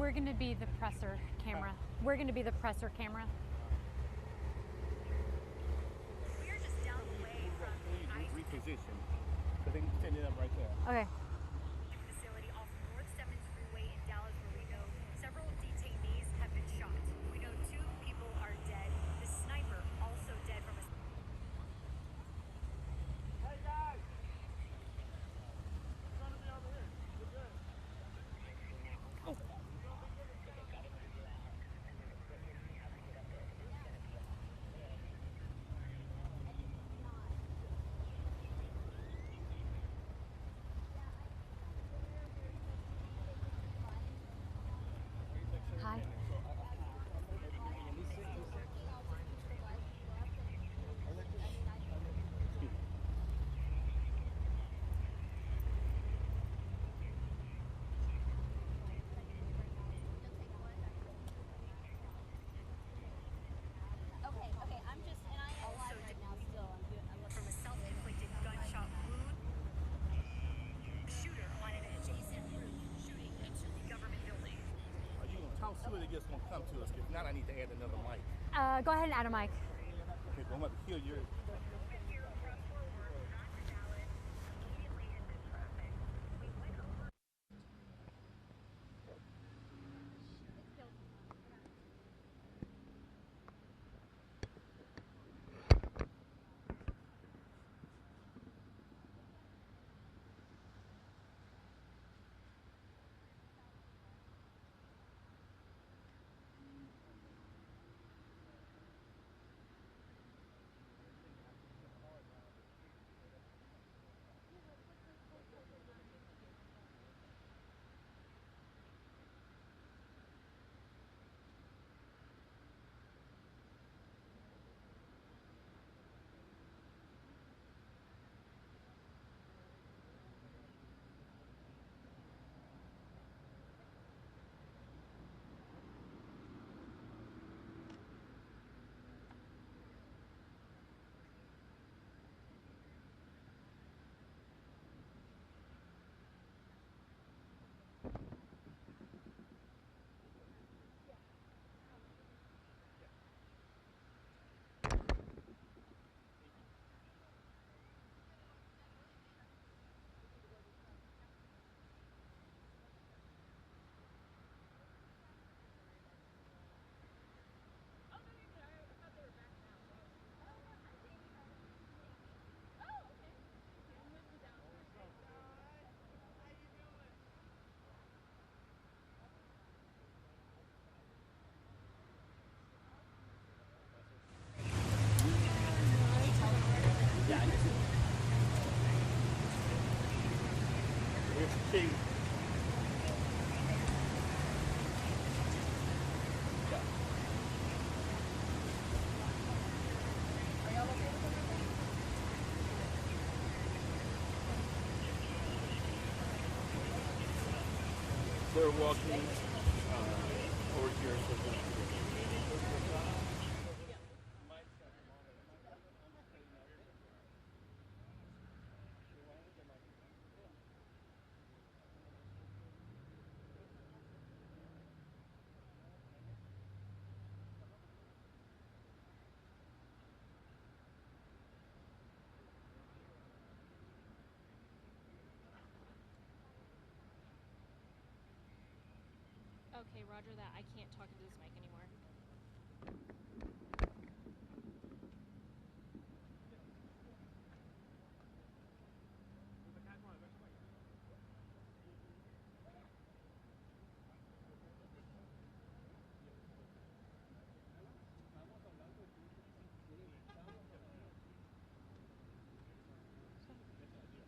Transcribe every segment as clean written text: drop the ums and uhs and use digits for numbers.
We're going to be the presser camera. We're going to be the presser camera. We're just down the way from the reposition. So they can send it up right there. Okay. facility off North 7th Freeway in Dallas, where we know several detainees have been shot. We know 2 people are dead. The sniper also dead from a... Hey guys! It's gonna be over here. You're good. Oh. Hi. Okay, I'm just, and I am alive right now still. I'm from a self-inflicted gunshot wound. The shooter on an adjacent route shooting into the government building. Are you gonna talk to it or just gonna come to us? If not, I need to add another mic. Go ahead and add a mic. Okay, so I'm about to kill yours. Movement here from forward, not to Dallas, immediately into traffic. We went over. Here's the key. They're walking towards here. Okay, roger that. I can't talk into this mic anymore.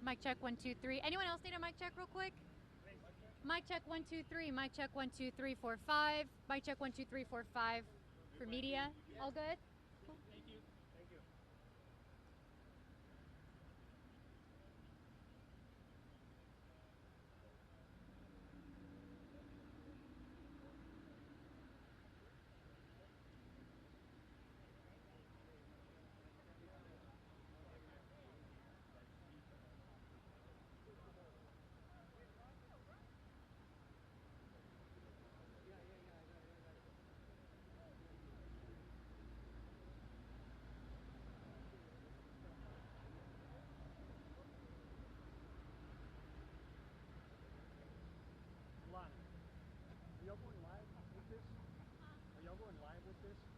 Mic check 1 2 3. Anyone else need a mic check real quick? Mic check 1 2 3. Mic check 1 2 3 4 5. Mic check 1 2 3 4 5 for media. All good? Cool. Thank you. Thank you. this?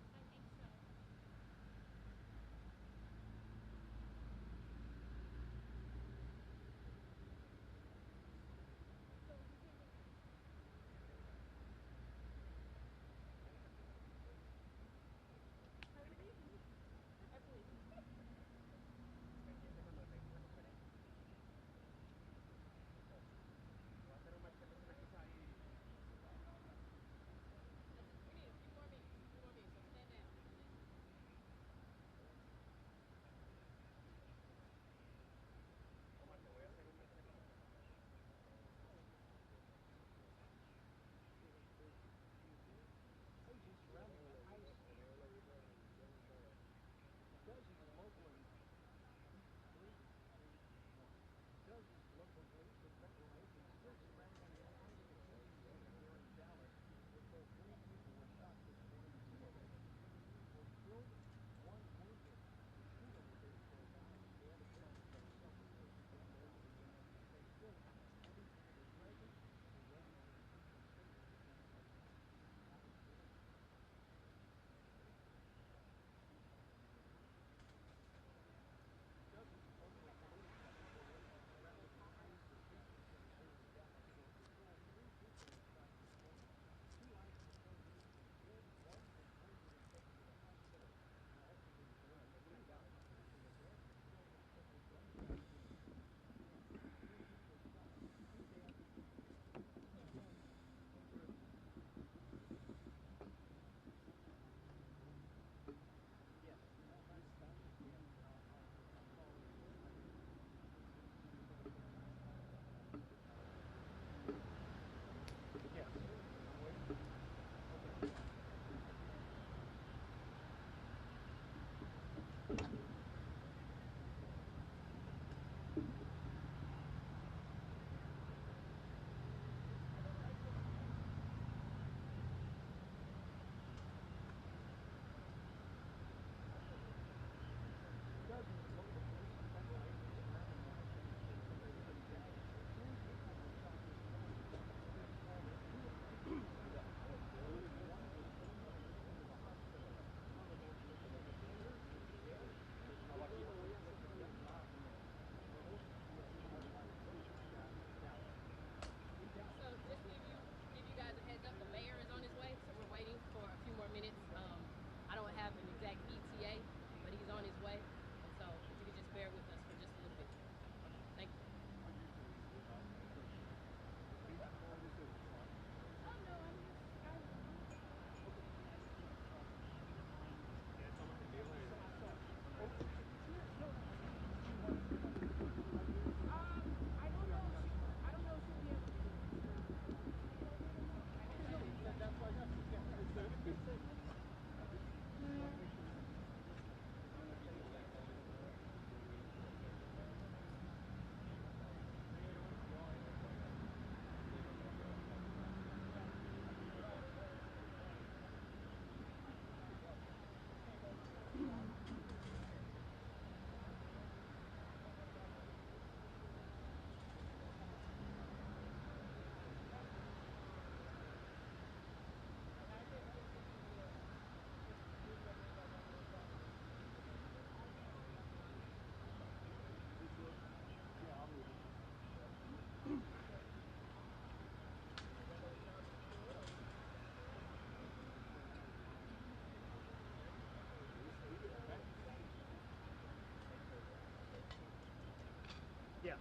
Yeah.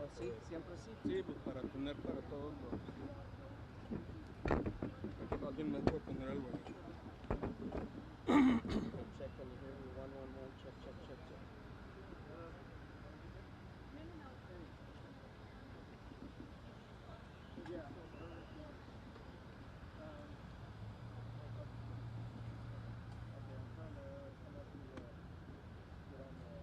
¿O sí? ¿Siempre sí? Sí, pues para tener para todos los... Alguien me puede poner algo ahí. Check, can you hear me? 111, check, check, check, check. Yeah. Okay, I'm trying to come up to get on the...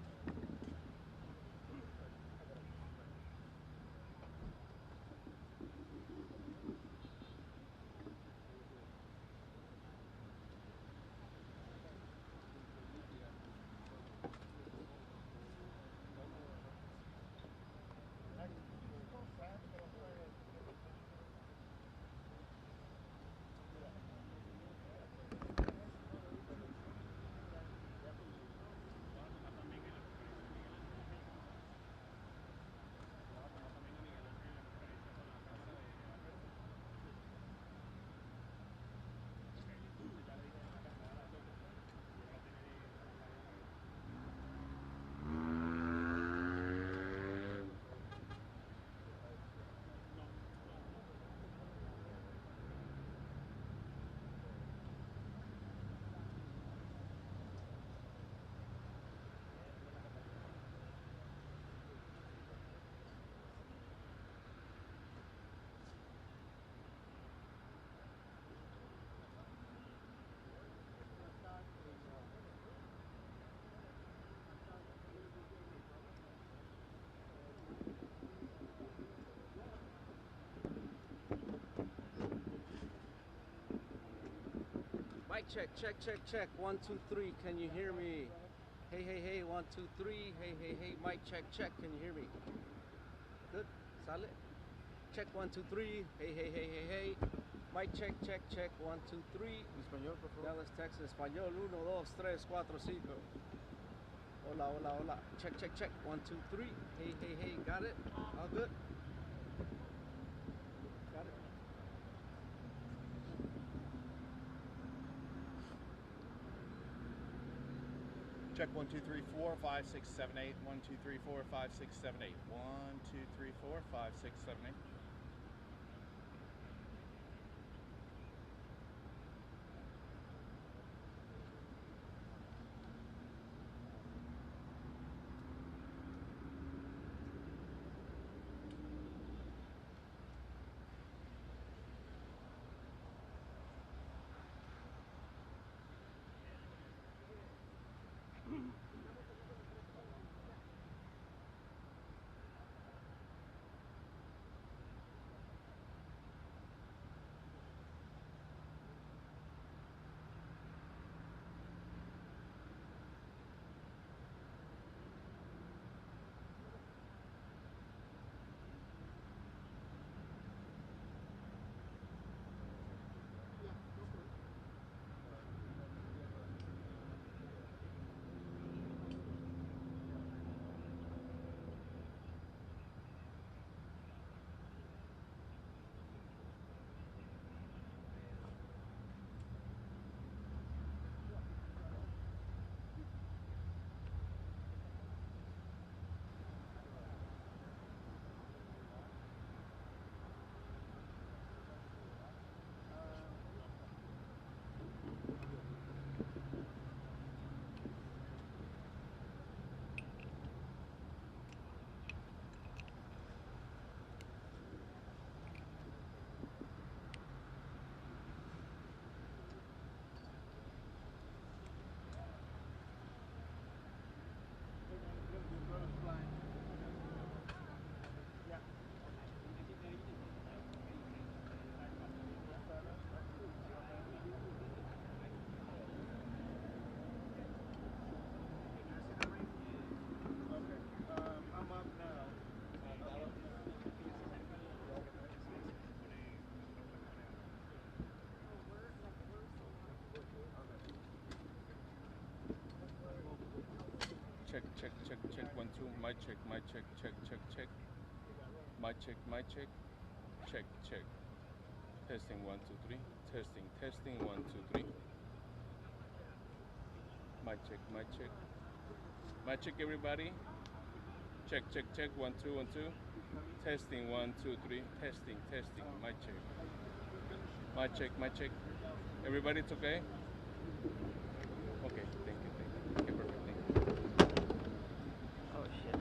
Mic check, check, check, check. 1, 2, 3. Can you hear me? Hey, hey, hey. 1, 2, 3. Hey, hey, hey. Mic check, check. Can you hear me? Good. Sale. Check 1, 2, 3. Hey, hey, hey, hey, hey. Mic check, check, check. 1, 2, 3. Español, por favor. Dallas, Texas. Español. 1, 2, 3, 4, 5. Hola, hola, hola. Check, check, check. 1, 2, 3. Hey, hey, hey. Got it? All good? Got it? Check 1, 2, 3, 4, 5, 6, 7, 8. 1, 2, 3, 4, 5, 6, 7, 8. 1, 2, 3, 4, 5, 6, 7, 8. Check, check, check, check. 1, 2. Mic check, mic check, check, check, check. Mic check, mic check. Check, check. Testing 1, 2, 3. Testing, testing 1, 2, 3. Mic check, mic check. Mic check, everybody. Check, check, check. 1, 2, 1, 2. Testing 1, 2, 3. Testing, testing. Mic check. Mic check, mic check. Everybody, it's okay? Okay, thank you, thank you. Okay, perfect, thank you. Oh, shit.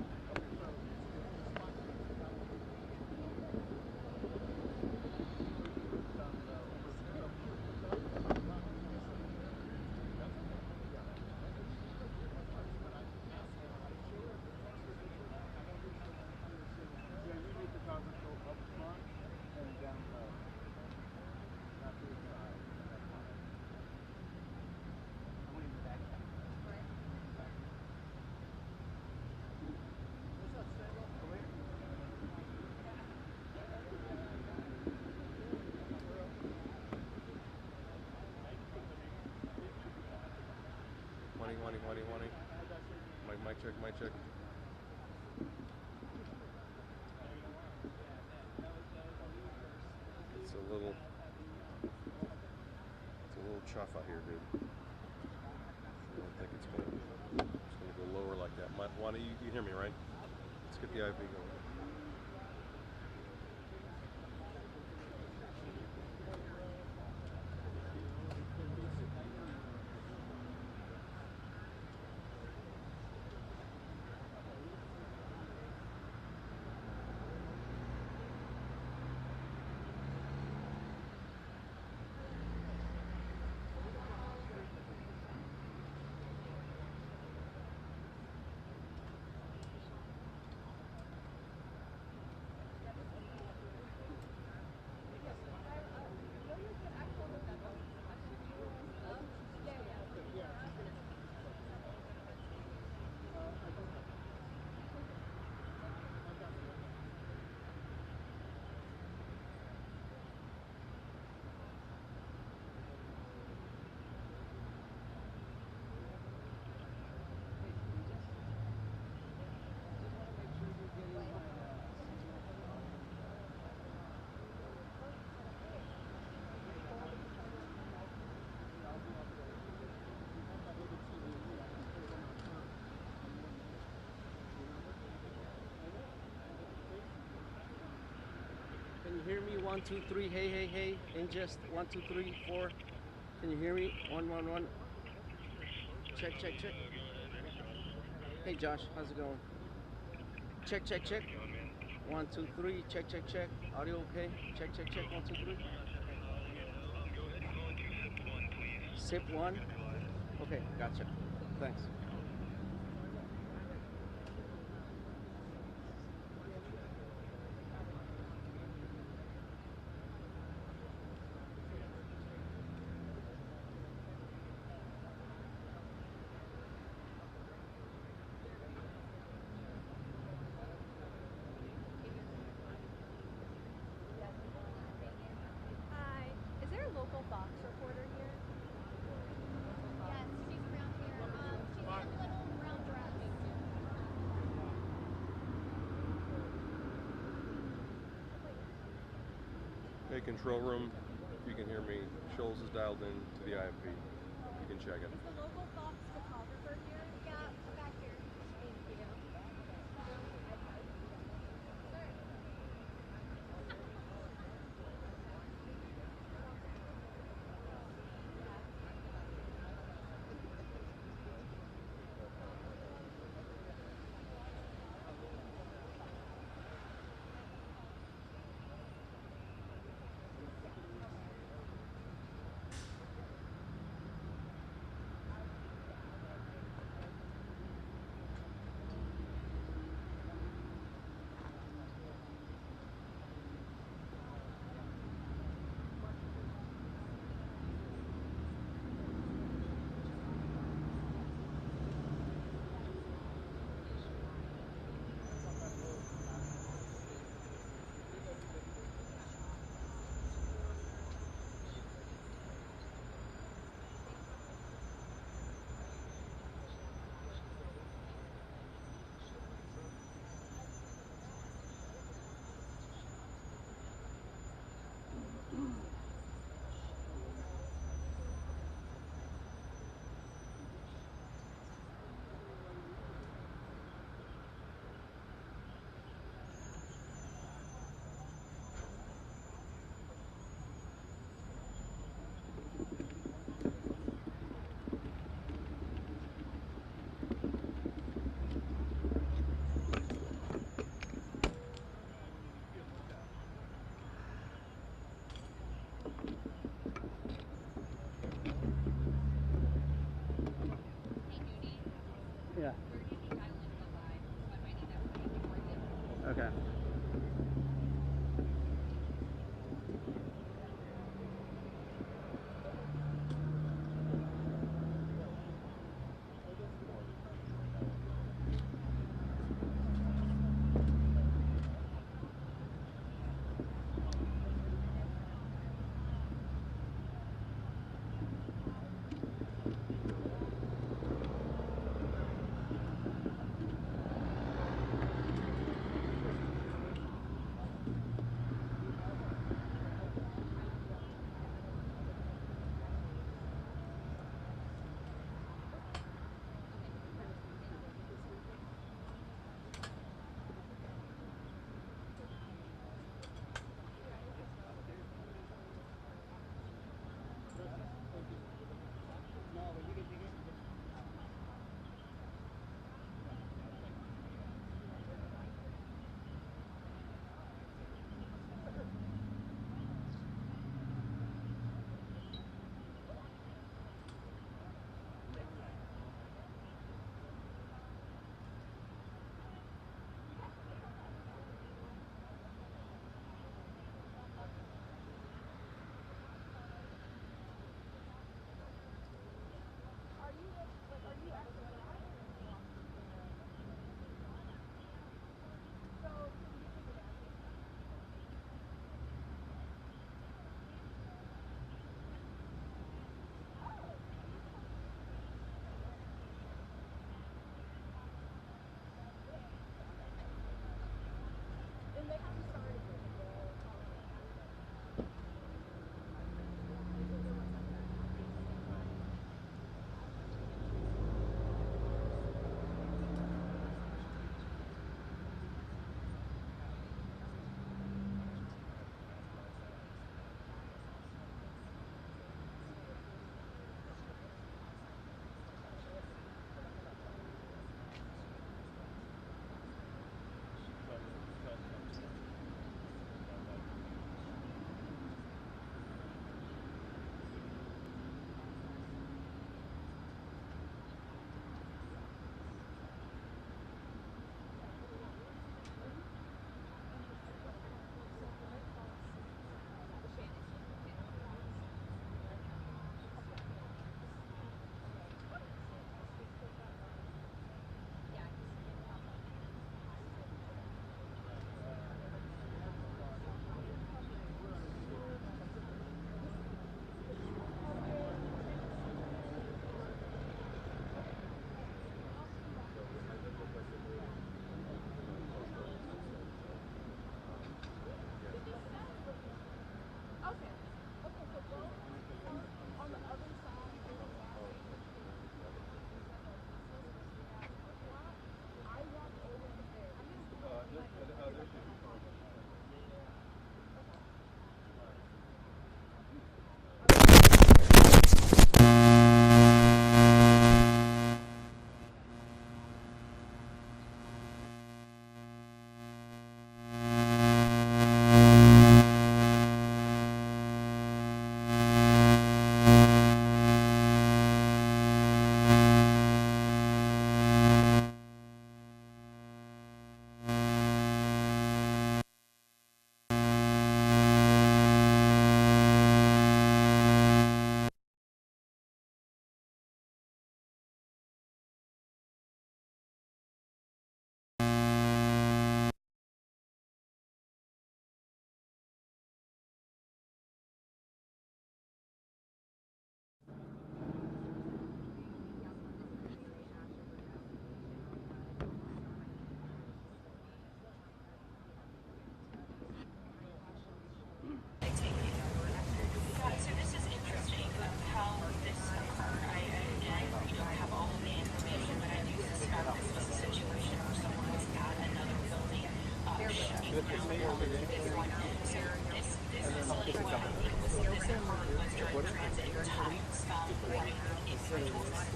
Morning. Mic check, mic check. It's a little chuff out here, dude. I don't think it's gonna go lower like that. Wanda, you hear me, right? Let's get the IV going. 1, 2, 3. Hey, hey, hey. Ingest 1, 2, 3, 4. Can you hear me? 1, 1, 1. Check, check, check. Hey, Josh, how's it going? Check, check, check. 1, 2, 3. Check, check, check. Audio okay? Check, check, check. 1, 2, 3. Sip 1. Okay, gotcha. Thanks. Hi. Is there a local Fox reporter here? Yes, she's around here. She's in a little brown dress. Hey, control room, if you can hear me, Scholes is dialed in to the IFP. You can check it. Is the local Fox photographer here? Yeah, back here. Thank you. Yeah. Okay.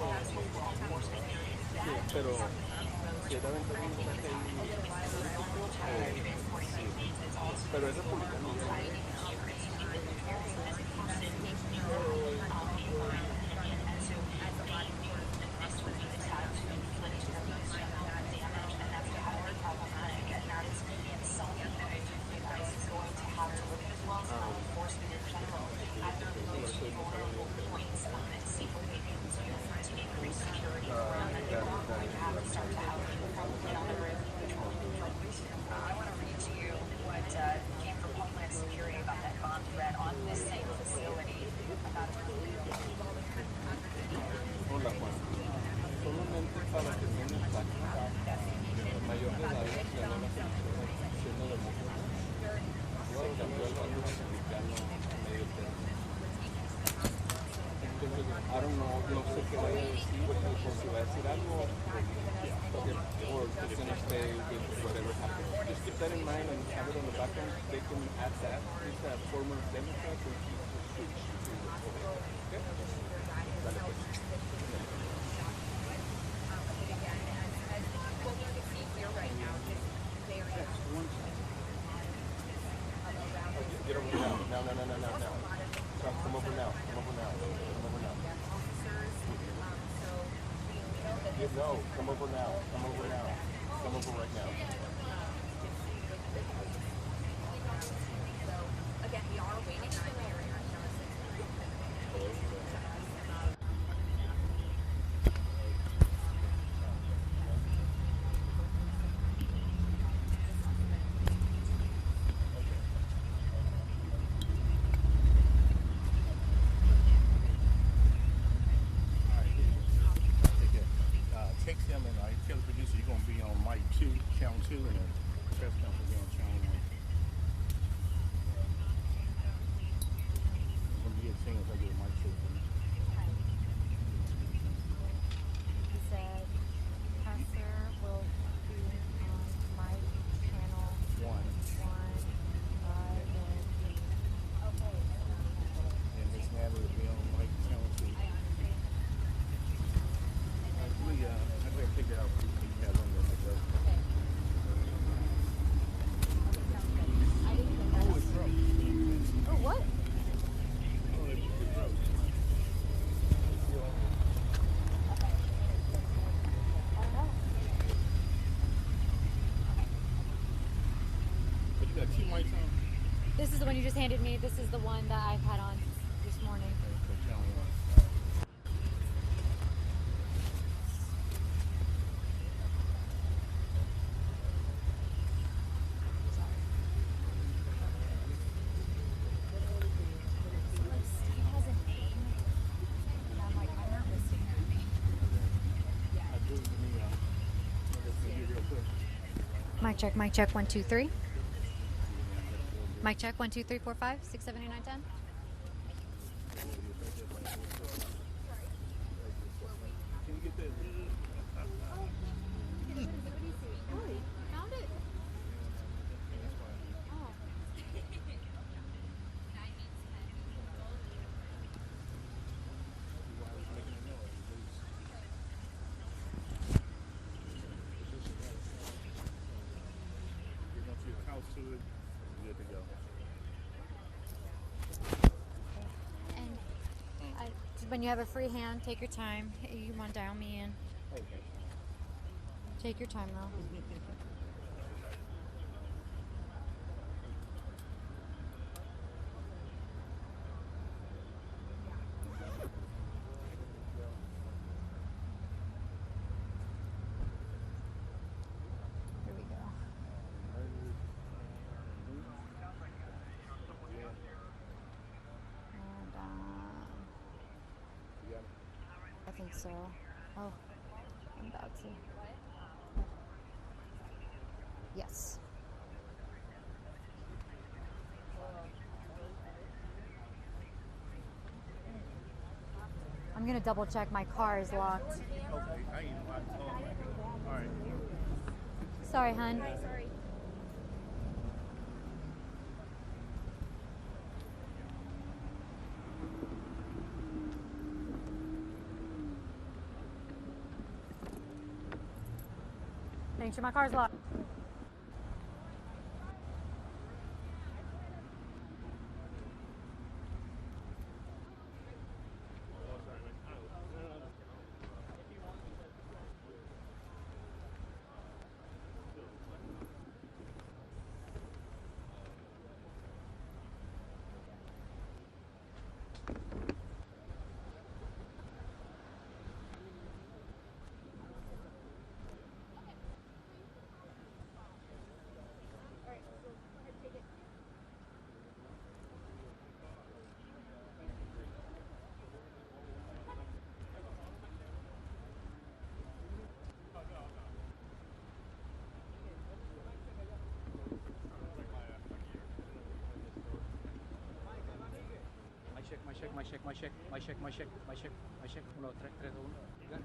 Sí, pero si era ventaja un mensaje ahí, pero es republicano. I want to read to you what came from Homeland Security about that bomb threat on this same facility. Hola Juan, solamente para que tengan práctica, mayor de edad ganó las elecciones siendo demócrata, luego cambió al bando republicano a medio término. Entonces, I don't know, no sé qué vaya a decir, o si va a decir algo, or it's going to stay with whatever happens. Just keep that in mind and have it on the background. They can add that. He's a former Democrat and he's switched to the Republican. Okay? Dale, pues. Get over now. Now. Come over now. No, come over now. Come over right now. Again, we are waiting on the area. Text him and tell the producer you're going to be on mic 2, channel 2, and the press conference will be on channel 1. When you get a chance, I get a mic 2. He said, Pastor will be on my channel 1. 1, And Miss Natalie will be on mic channel 2. I'm going to figure out who you have on your microphone. Oh, it's broke. Oh, what? Oh, it's broke. But you got 2 mics on? This is the one you just handed me. This is the one that I've had on this morning. Okay, so channel 1. Steve has a name. And I'm like, I'm not listening to me. I do it to me, just gonna be real quick. Mic check, 1, 2, 3. Mic check, 1, 2, 3, 4, 5, 6, 7, 8, 9, 10. Can you get that? Found it. Get onto your couch to it, you're good to go. And when you have a free hand, take your time. You want to dial me in. Okay. Take your time, though. Here we go. And You got it? I think so. Oh, I'm about to. Yes. I'm gonna double check my car is locked. Okay, I ain't locked on. All right. Sorry, hun. Sorry. Make sure my car's locked. My check. 1, 2, 3, 3, 2, 1. Ya.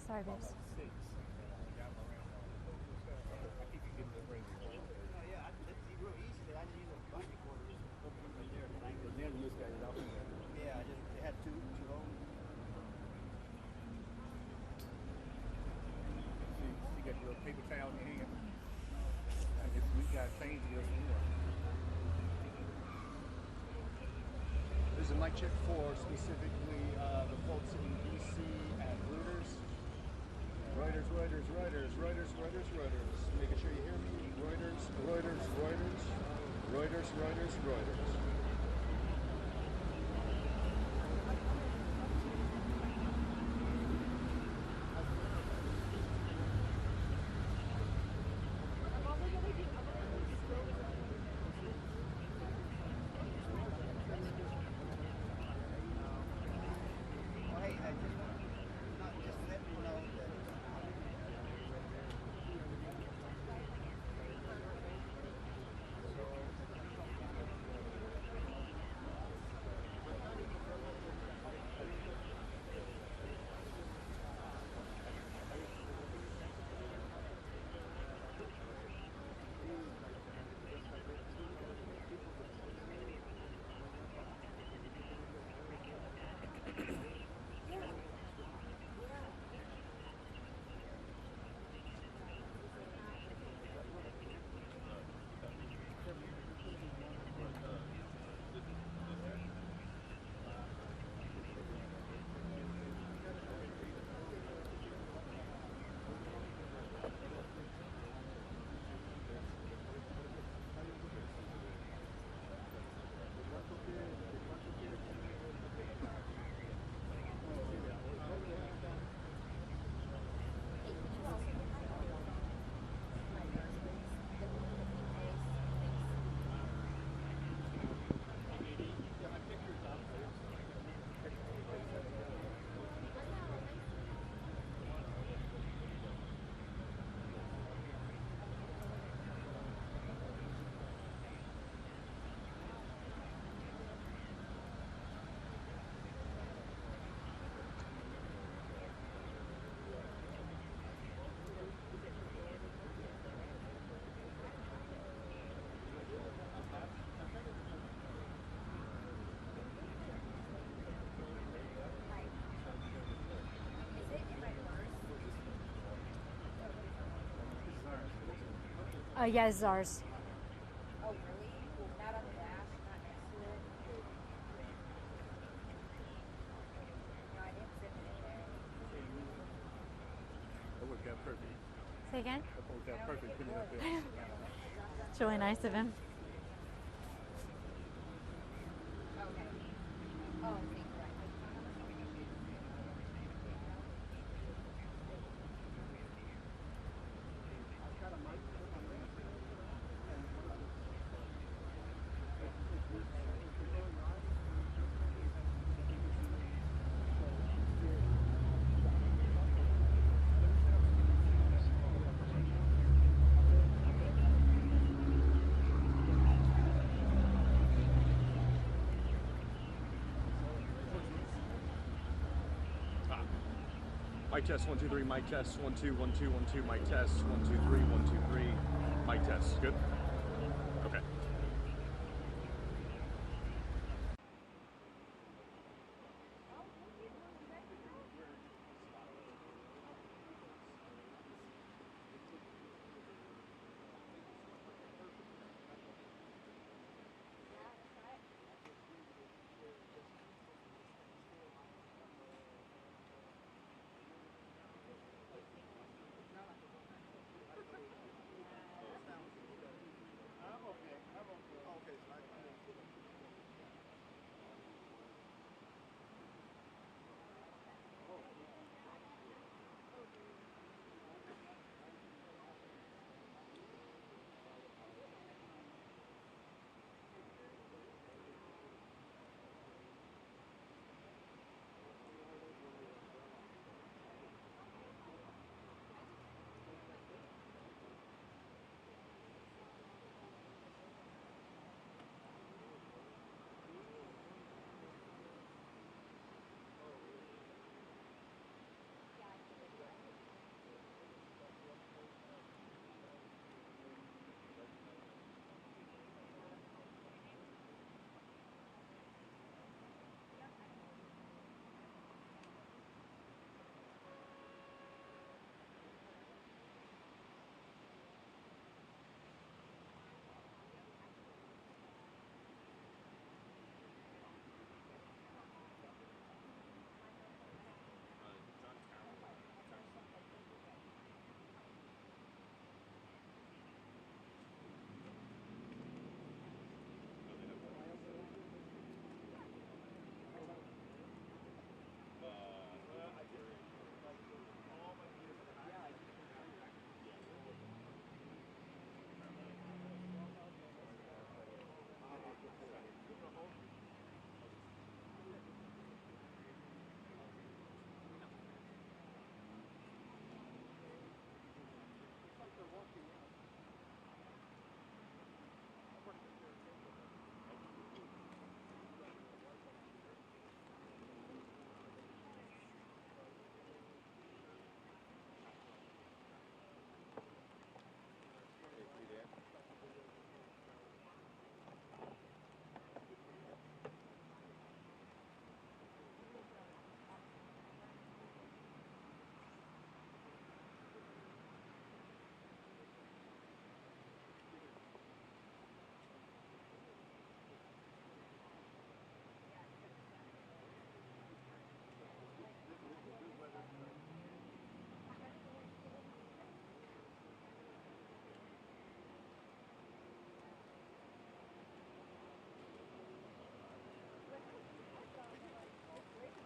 Sorry, babes. Paper towel in your hand. I guess we got change this more. There's a mic check for specifically the folks in DC at Reuters. Reuters. Making sure you hear me. Reuters. Yeah, this is ours. Oh, really? Not on the dash, not next to it. No, I didn't zip it in there. That worked out perfect. Say again? That worked out perfect. Put it up there. It's really nice of him. Okay. Oh, thank you. Mic test 1 2 3. Mic test 1 2 1 2 1 2. Mic test 1 2 3 1 2 3. Mic test. Good. Okay.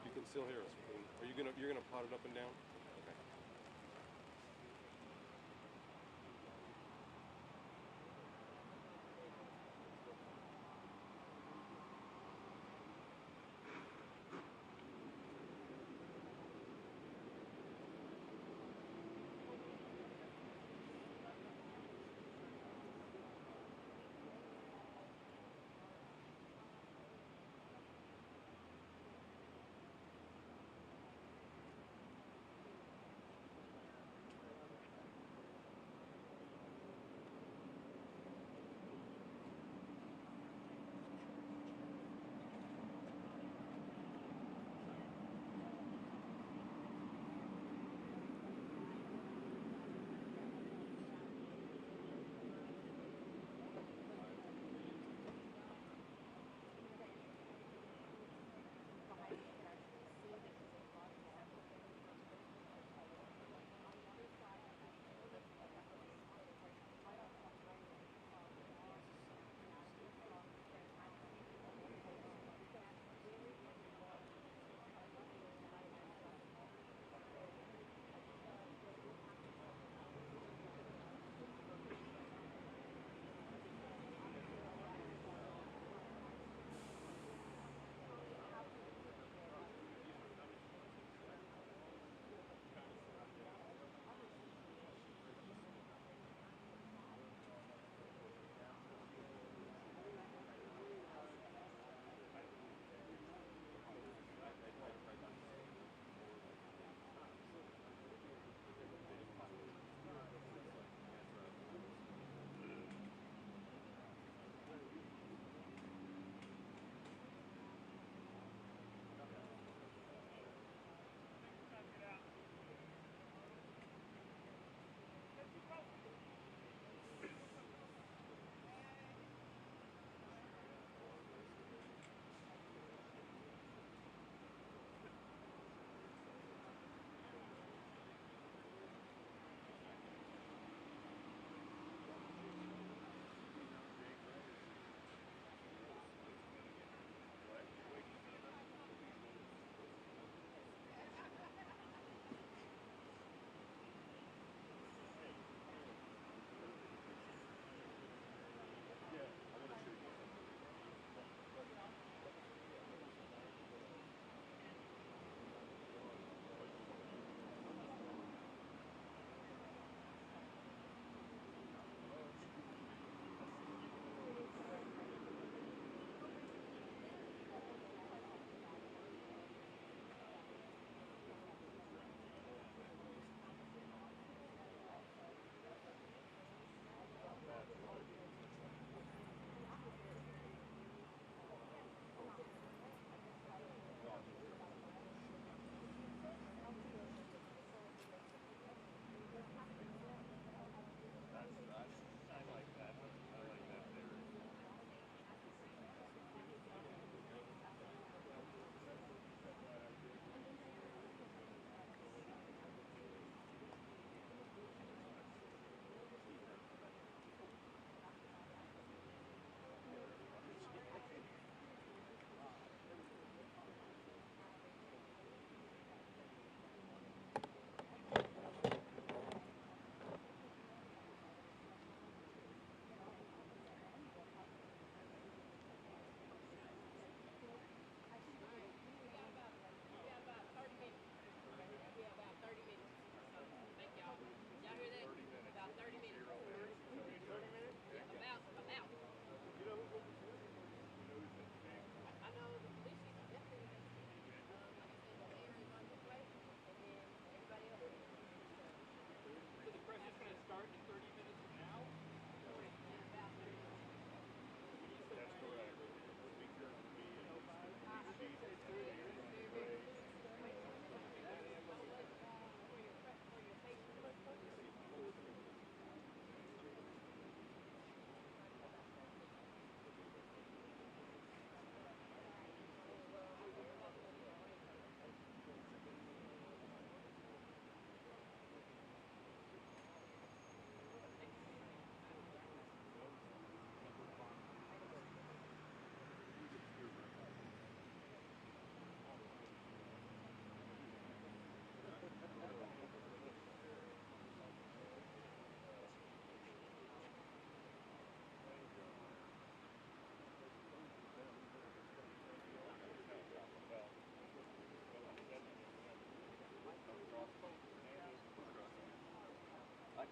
You can still hear us. Are you gonna you're gonna pot it up and down? Okay.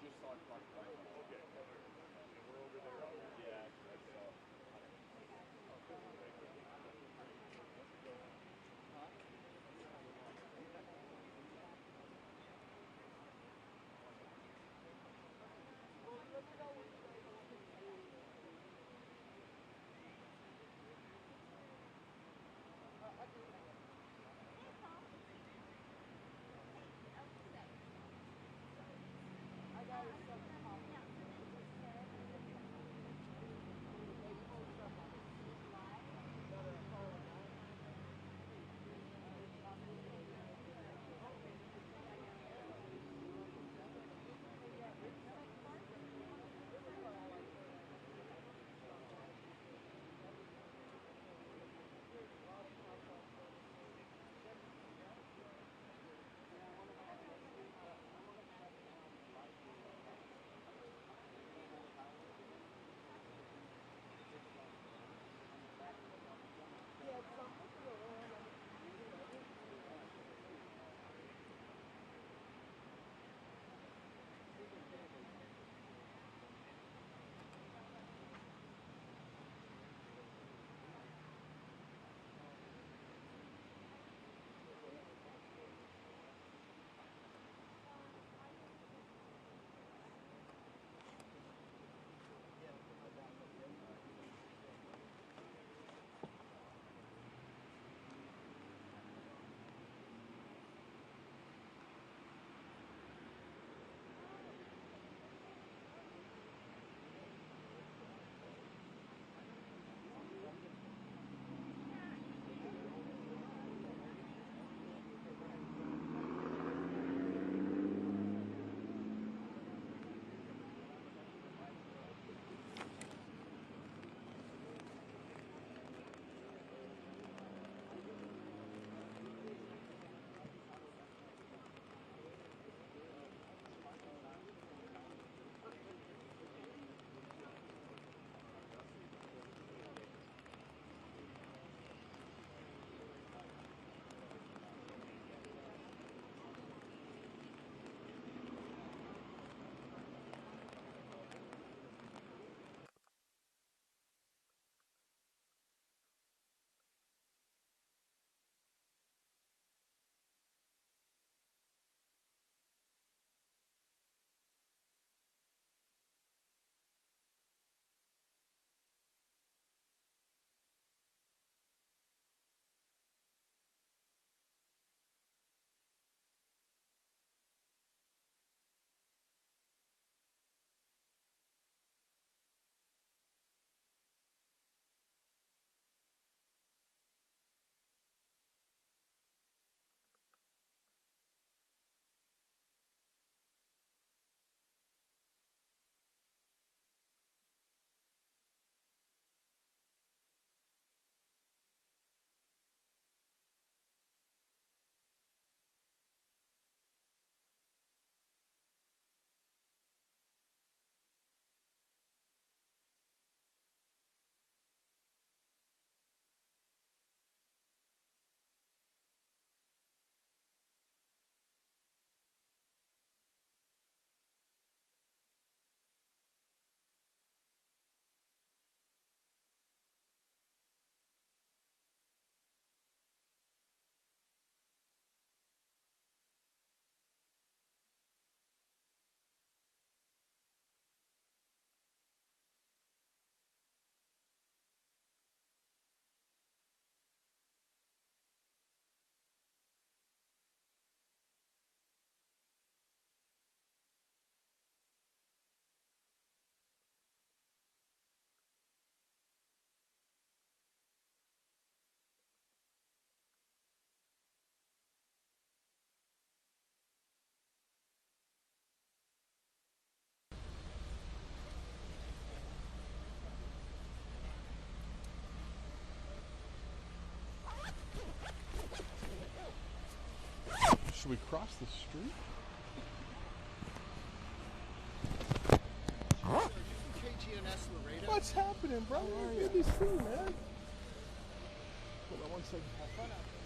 just saw Todd Lyons. Okay. We're over there. Yeah, I saw. Should we cross the street? KGNS Laredo. What's happening, brother? Good to see you, man. Hold on one second. Have fun out there.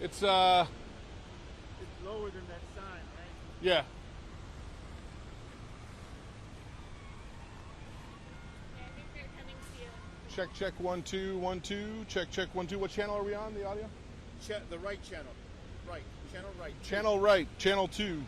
It's It's lower than that sign, right? yeah. Yeah, I think they're coming to you. Check 1 2 1 2. Check 1 2. What channel are we on? The audio? The right channel. Right. Channel right. Channel right. Channel 2.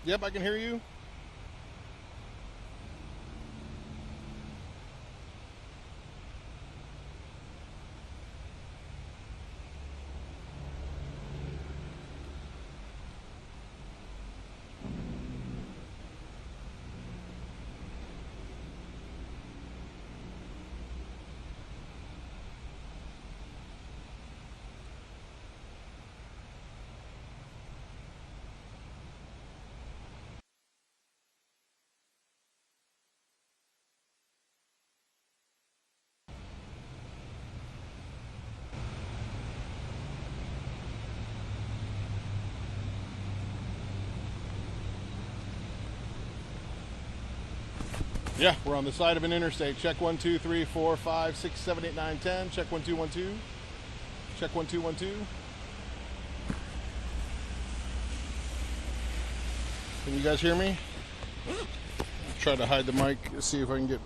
Yep, I can hear you. Yeah, we're on the side of an interstate. Check 1 2 3 4 5 6 7 8 9 10. Check 1 2 1 2. Check 1 2 1 2. Can you guys hear me? Try to hide the mic. See if I can get.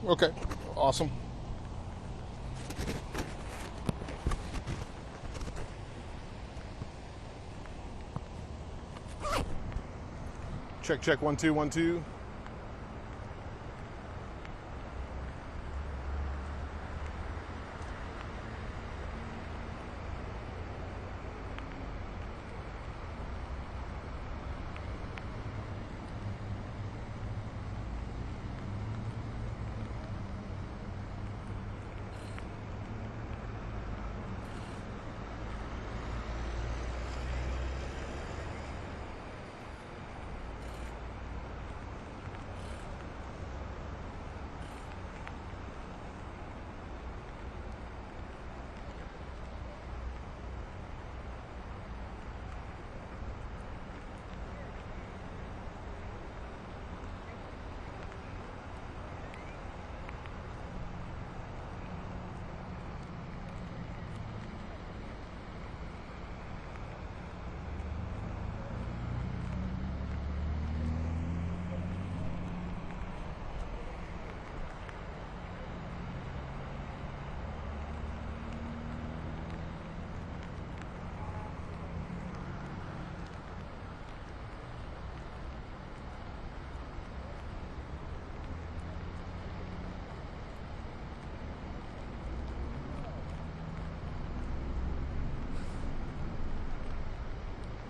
Okay, awesome. Check 1 2 1 2.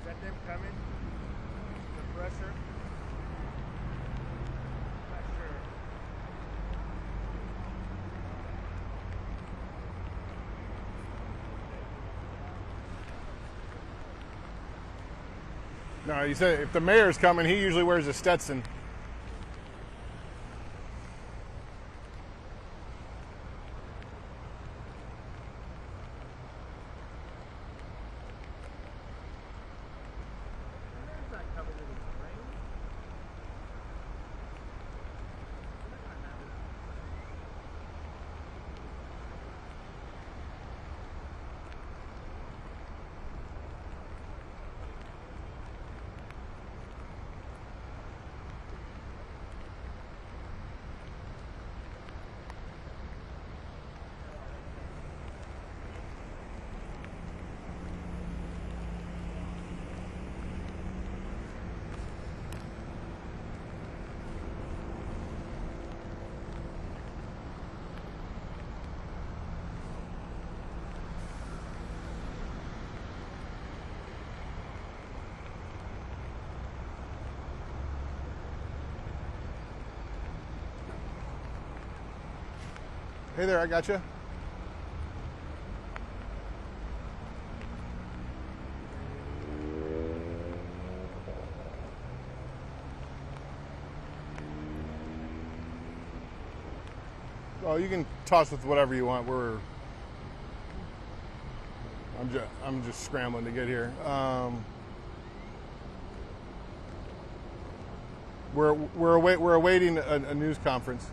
Is that them coming? The pressure? Not sure. No, you said if the mayor's coming, he usually wears a Stetson. It's not covered in rain. Hey there, I got you. Oh, you can toss with whatever you want. I'm just scrambling to get here. We're awaiting a news conference.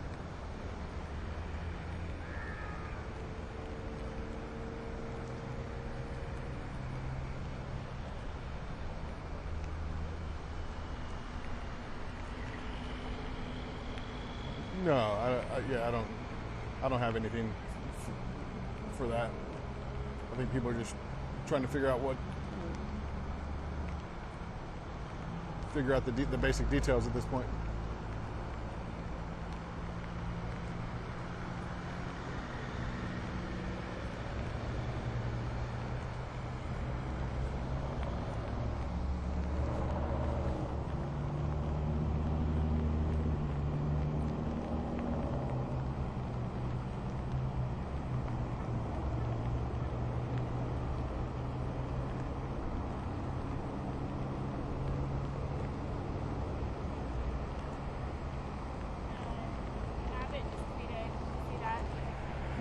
No, I don't have anything for that. I think people are just trying to figure out the basic details at this point.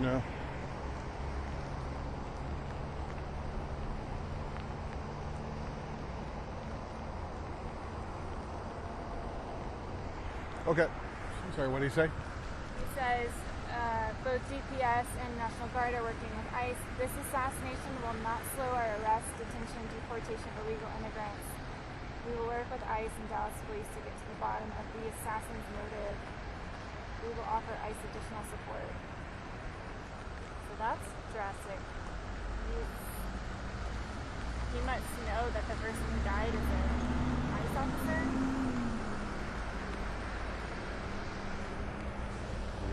No. Okay. Sorry, what did he say? He says, both GPS and National Guard are working with ICE. This assassination will not slow our arrest, detention, deportation of illegal immigrants. We will work with ICE and Dallas police to get to the bottom of the assassin's motive. We will offer ICE additional support. So that's drastic. He must know that the person who died is an ICE officer.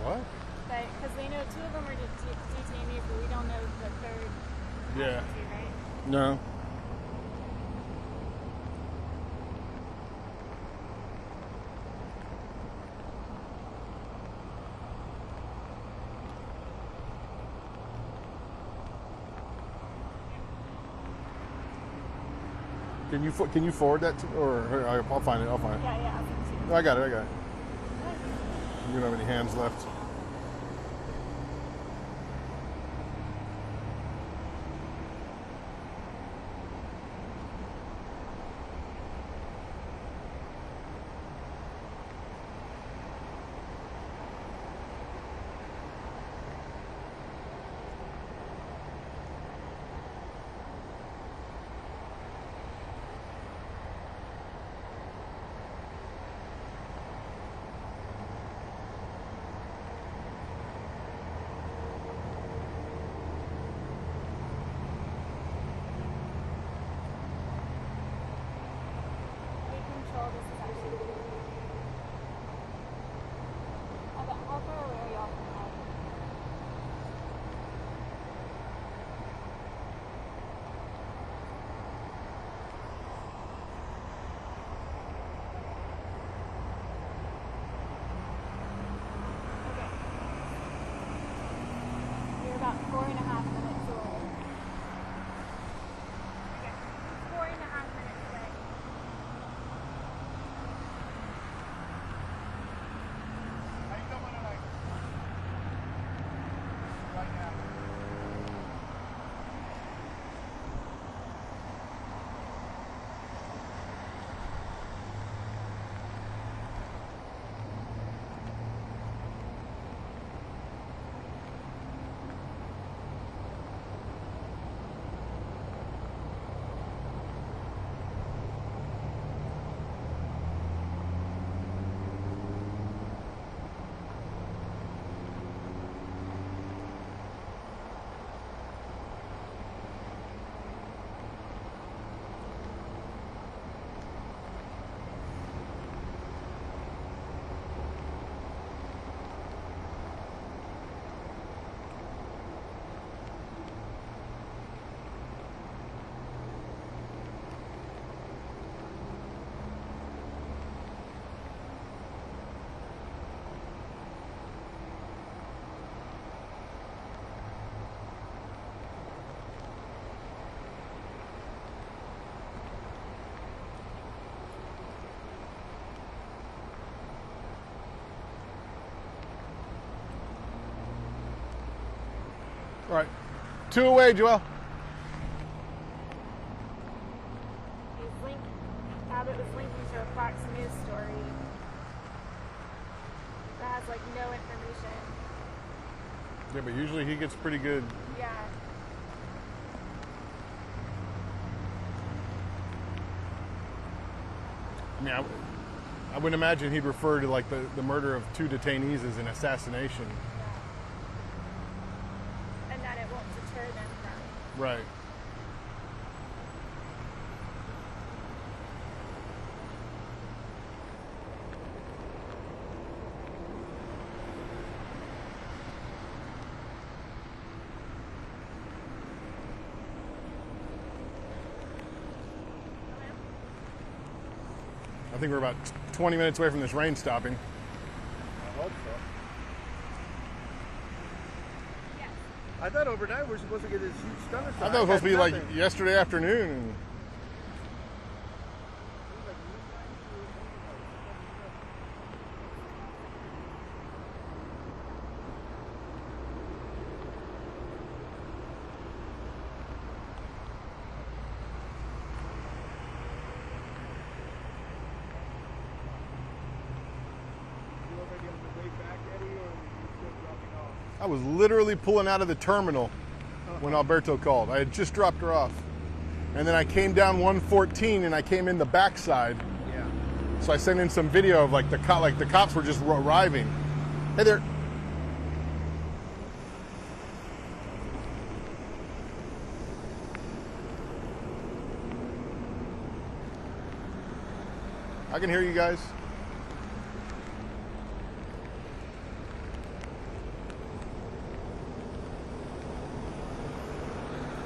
What? Because we know two of them are detainees, but we don't know the third. Yeah. Entity, right? No. Can you forward that to, or I'll find it. I'll find it. Yeah, I'll send it to you. No, I got it. You don't have any hands left. All right. 2 away, Joel. Abbott was linking to a Fox News story that has like no information. Yeah, but usually he gets pretty good. Yeah. I mean, I wouldn't imagine he'd refer to like the murder of 2 detainees as an assassination. And that it won't deter them from. Right. I think we're about 20 minutes away from this rain stopping. I hope so. I thought overnight we're supposed to get this huge thunderstorm. I thought it was supposed to be like yesterday afternoon. I was literally pulling out of the terminal when Alberto called. I had just dropped her off. And then I came down 114 and I came in the backside. Yeah. So I sent in some video of like the cops were just arriving. Hey there. I can hear you guys.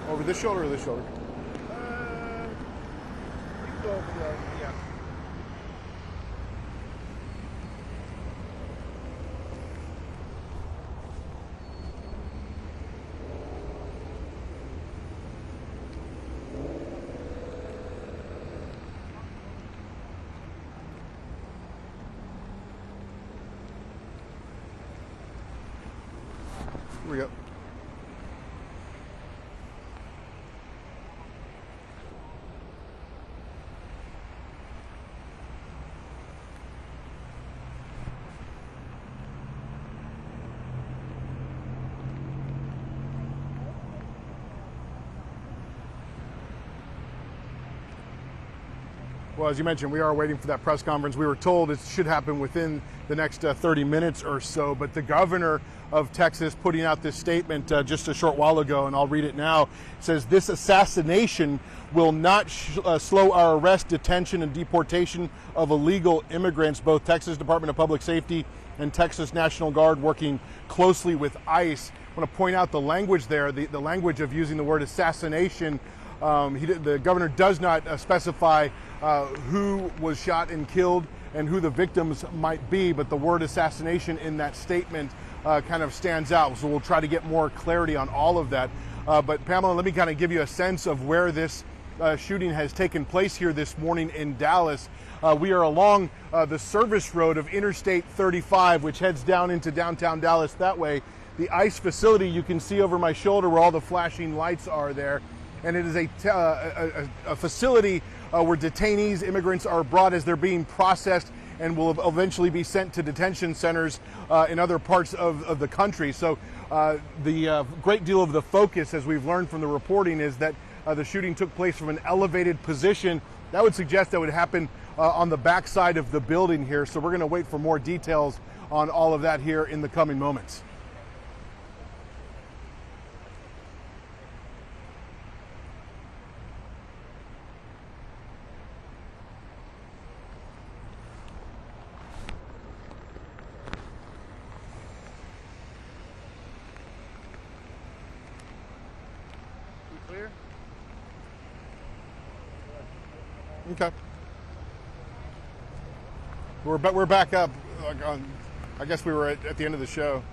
Over this shoulder or this shoulder? You can go over the, yeah. Here we go. Well, as you mentioned, we are waiting for that press conference. We were told it should happen within the next 30 minutes or so, but the governor of Texas putting out this statement just a short while ago, and I'll read it now, says this assassination will not slow our arrest, detention, and deportation of illegal immigrants. Both Texas Department of Public Safety and Texas National Guard working closely with ICE. I want to point out the language there, the language of using the word assassination. The governor does not specify who was shot and killed and who the victims might be, but the word assassination in that statement kind of stands out. So we'll try to get more clarity on all of that. But Pamela, let me kind of give you a sense of where this shooting has taken place here this morning in Dallas. We are along the service road of Interstate 35, which heads down into downtown Dallas that way. The ICE facility you can see over my shoulder where all the flashing lights are there. And it is a facility where detainees, immigrants are brought as they're being processed and will eventually be sent to detention centers in other parts of the country. So the great deal of the focus, as we've learned from the reporting, is that the shooting took place from an elevated position. That would suggest that would happen on the backside of the building here. So we're going to wait for more details on all of that here in the coming moments. Clear? Okay. We're back up. I guess we were at the end of the show.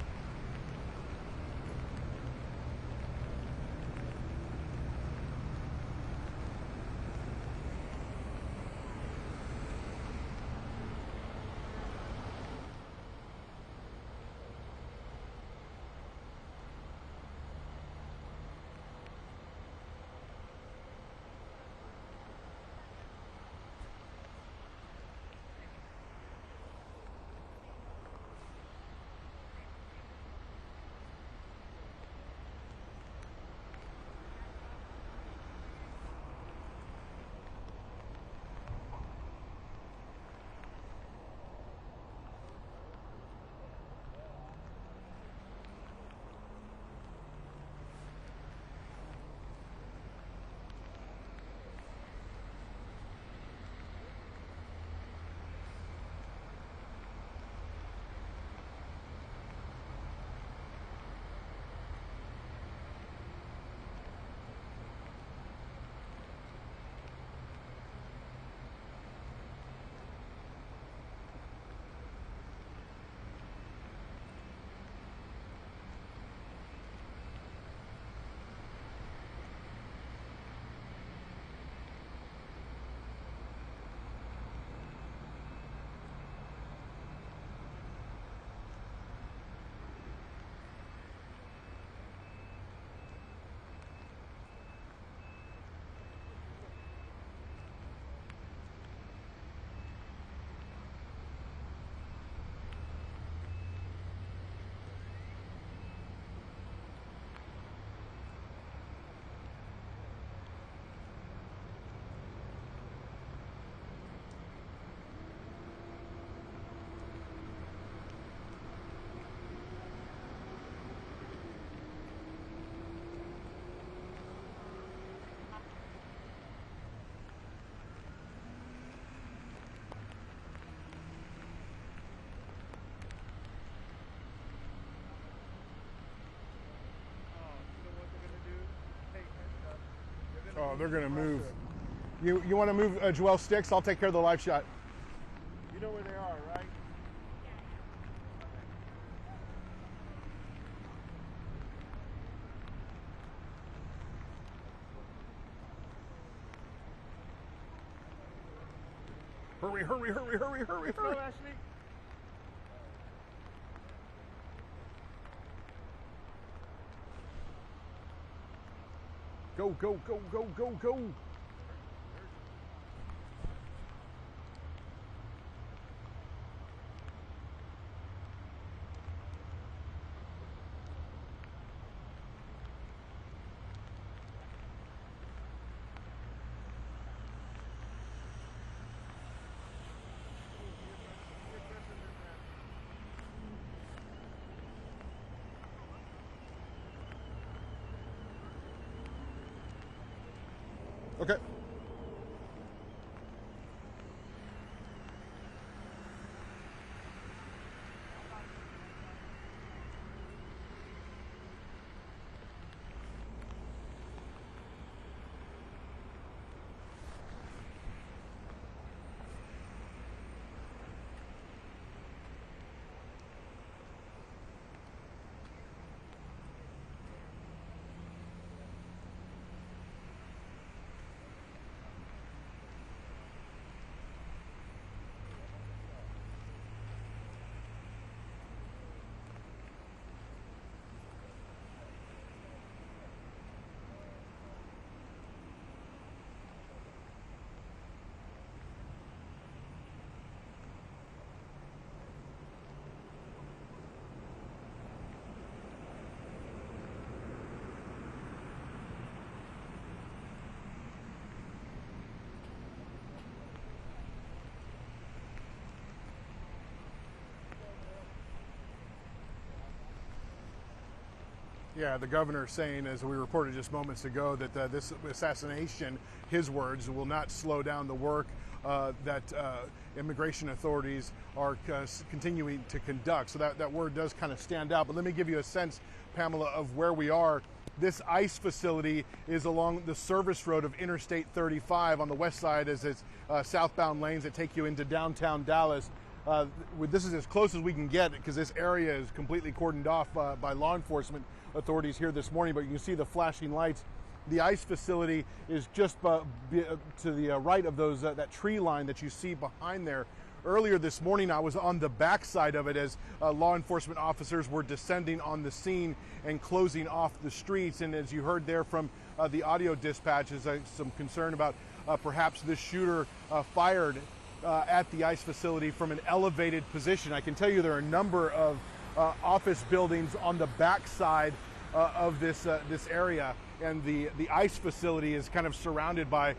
Oh, they're going to move. You want to move Joel Sticks? I'll take care of the live shot. You know where they are, right? Hurry, hurry, hurry, hurry, hurry, Go, hurry. Ashley. Go, go, go, go, go, go. Okay. Yeah, the governor saying, as we reported just moments ago, that this assassination, his words, will not slow down the work that immigration authorities are continuing to conduct. So that word does kind of stand out. But let me give you a sense, Pamela, of where we are. This ICE facility is along the service road of Interstate 35 on the west side, as it's southbound lanes that take you into downtown Dallas. This is as close as we can get because this area is completely cordoned off by law enforcement authorities here this morning, but you can see the flashing lights. The ICE facility is just to the right of those that tree line that you see behind there. Earlier this morning, I was on the backside of it as law enforcement officers were descending on the scene and closing off the streets. And as you heard there from the audio dispatches, some concern about perhaps this shooter fired at the ICE facility from an elevated position. I can tell you there are a number of office buildings on the backside of this area, and the ICE facility is kind of surrounded by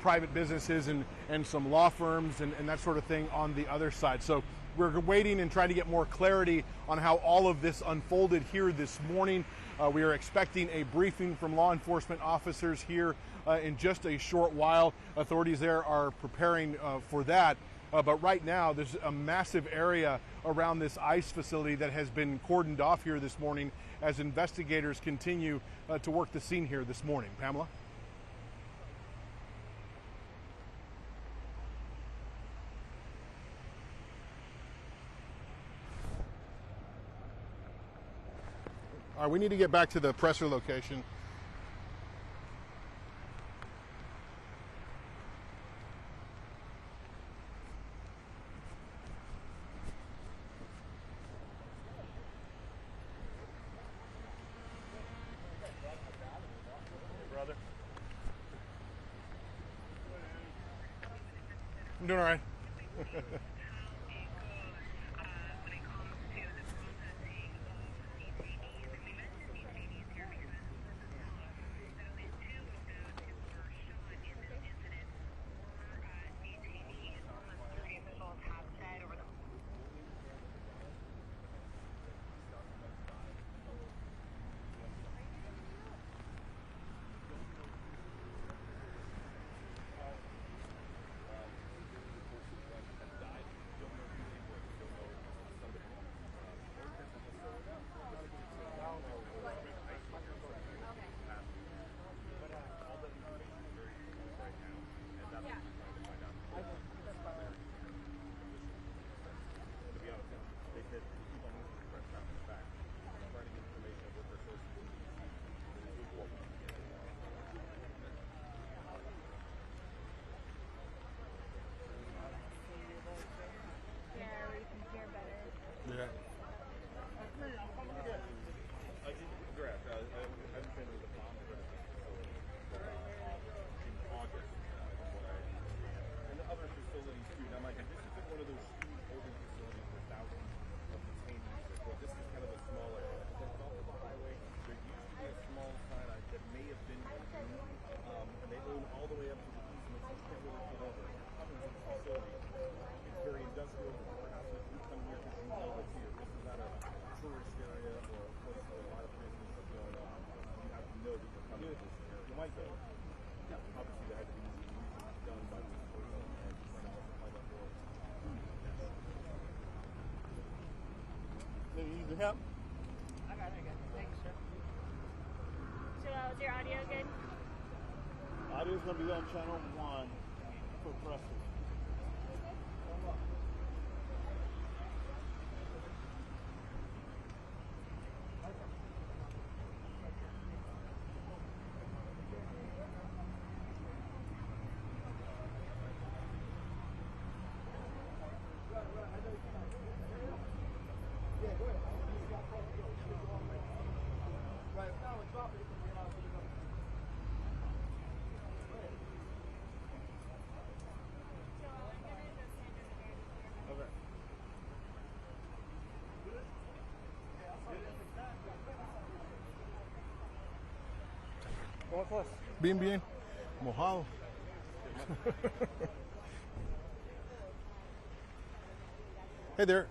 private businesses and some law firms and that sort of thing on the other side. So we're waiting and trying to get more clarity on how all of this unfolded here this morning. We are expecting a briefing from law enforcement officers here in just a short while. Authorities there are preparing for that. But right now, there's a massive area around this ICE facility that has been cordoned off here this morning as investigators continue to work the scene here this morning. Pamela? All right, we need to get back to the presser location. I'm doing all right. Obviously, that had to be done by the person and by the board. Maybe you need help? I got it. Thanks, sir. So, is your audio good? Audio's going to be on channel 1 for presses. Bien, bien. Mojado. Hey there.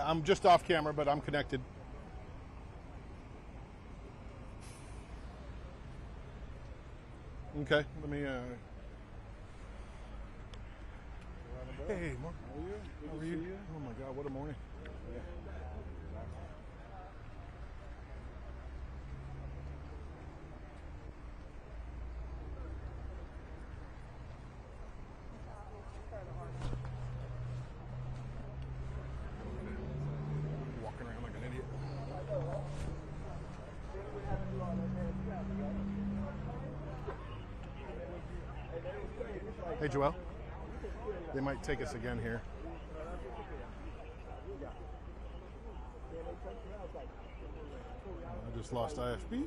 I'm just off camera, but I'm connected. Okay, let me. Hey, Mark. How are you? Oh my God, what a morning! Walking around like an idiot. Hey, Joel. They might take us again here. I just lost IFB.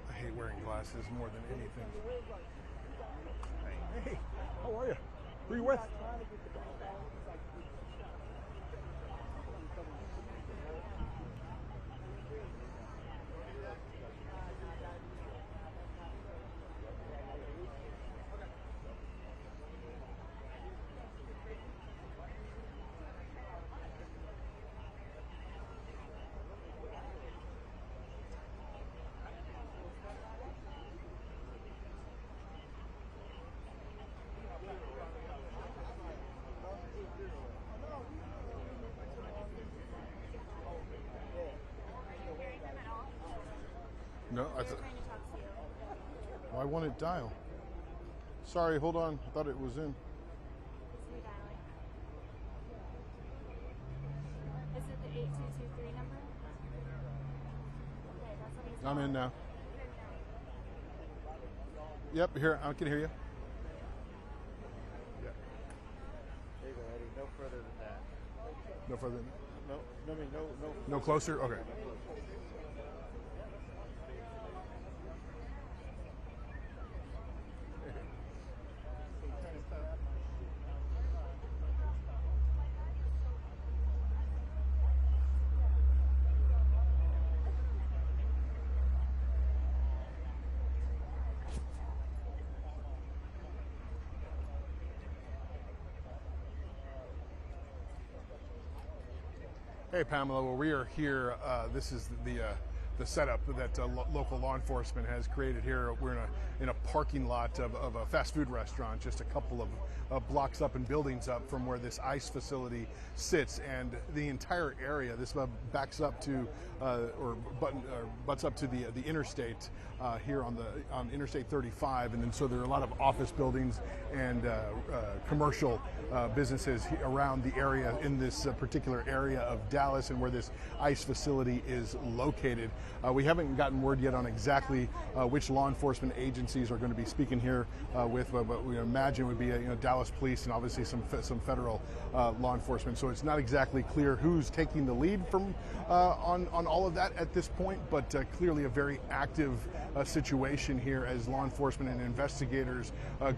I hate wearing glasses more than anything. Hey, how are you? Who are you with? No, They were trying to talk to you. why won't it dial? Sorry, hold on. I thought it was in. It's redialing. Is it the 8223 number? Okay, that's what he's I'm in now. Hear me out. Yep, here. I can hear you. Yeah. There you go, Eddie. No further than that. No further. No, I mean, no. No closer? Okay. Hey, Pamela. Well, we are here. This is the setup that local law enforcement has created here. We're in a parking lot of a fast food restaurant, just a couple of blocks up and buildings up from where this ICE facility sits, and the entire area. This backs up to butts up to the interstate here on Interstate 35, and then so there are a lot of office buildings and commercial businesses around the area in this particular area of Dallas, and where this ICE facility is located. We haven't gotten word yet on exactly which law enforcement agencies are going to be speaking here with, but we imagine it would be Dallas Police and obviously some federal law enforcement. So it's not exactly clear who's taking the lead from on all of that at this point, but clearly a very active situation here as law enforcement and investigators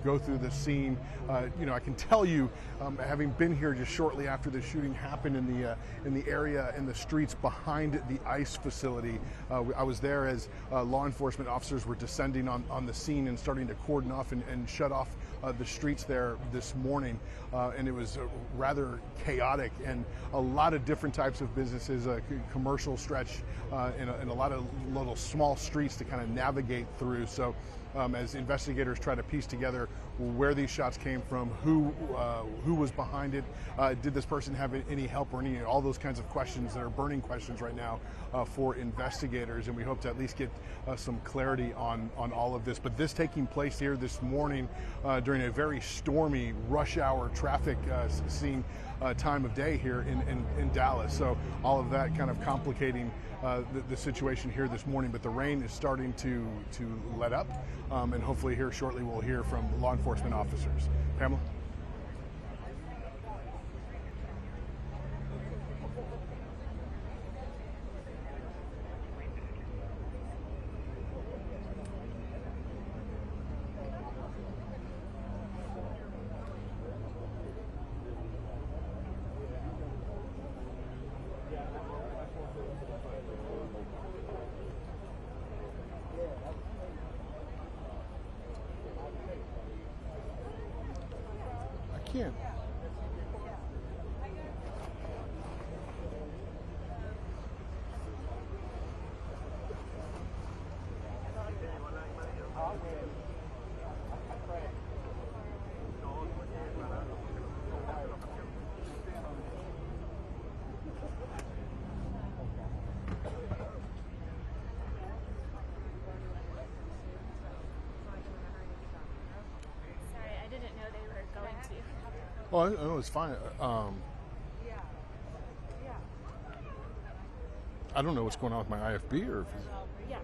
go through the scene. I can tell you, having been here just shortly after the shooting happened in the area in the streets behind the ICE facility. I was there as law enforcement officers were descending on the scene and starting to cordon off and shut off the streets there this morning, and it was rather chaotic, and a lot of different types of businesses, commercial stretch, and a lot of little small streets to kind of navigate through. So as investigators try to piece together where these shots came from, who was behind it, did this person have any help, or all those kinds of questions that are burning questions right now for investigators, and we hope to at least get some clarity on all of this. But this taking place here this morning during a very stormy rush hour traffic scene time of day here in Dallas. So all of that kind of complicating the situation here this morning, but the rain is starting to let up, and hopefully here shortly we'll hear from law enforcement officers. Pamela? I can't. Sorry, I didn't know they were going to. Oh, I know, it's fine. I don't know what's going on with my IFB, or if Yeah.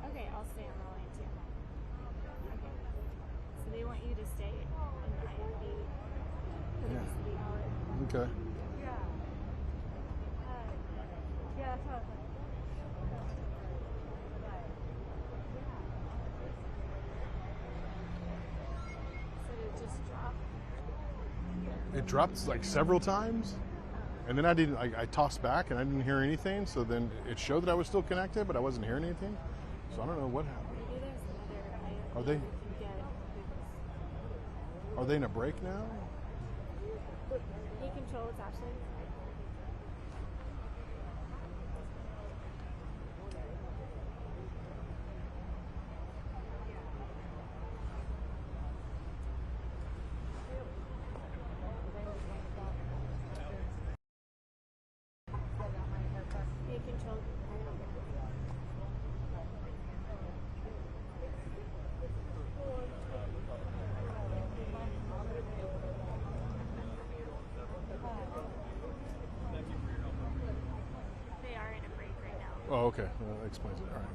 Okay, I'll stay on the line too. Okay. So they want you to stay in the IFB for the rest of the hour. okay. Yeah, that's how So did it just drop? It dropped like several times, and then I tossed back and I didn't hear anything, so then it showed that I was still connected, but I wasn't hearing anything, so I don't know what happened. Maybe there's another IFB Are they- you can get. Are they in a break now? He controls Ashley. They are in a break right now. Oh, okay. That explains it. All right.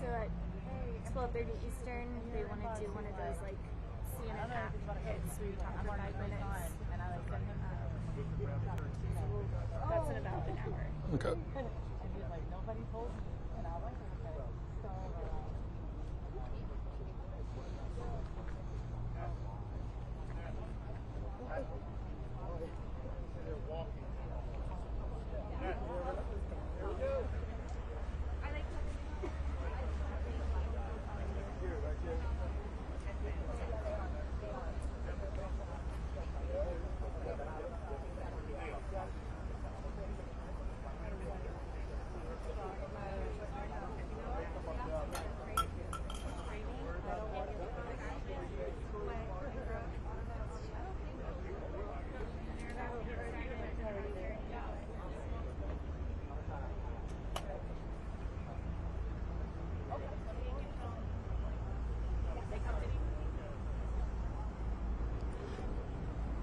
So at 12:30 Eastern, they want to do one of those like CNN app hits where you talk for 5 minutes. That's in about an hour. Okay.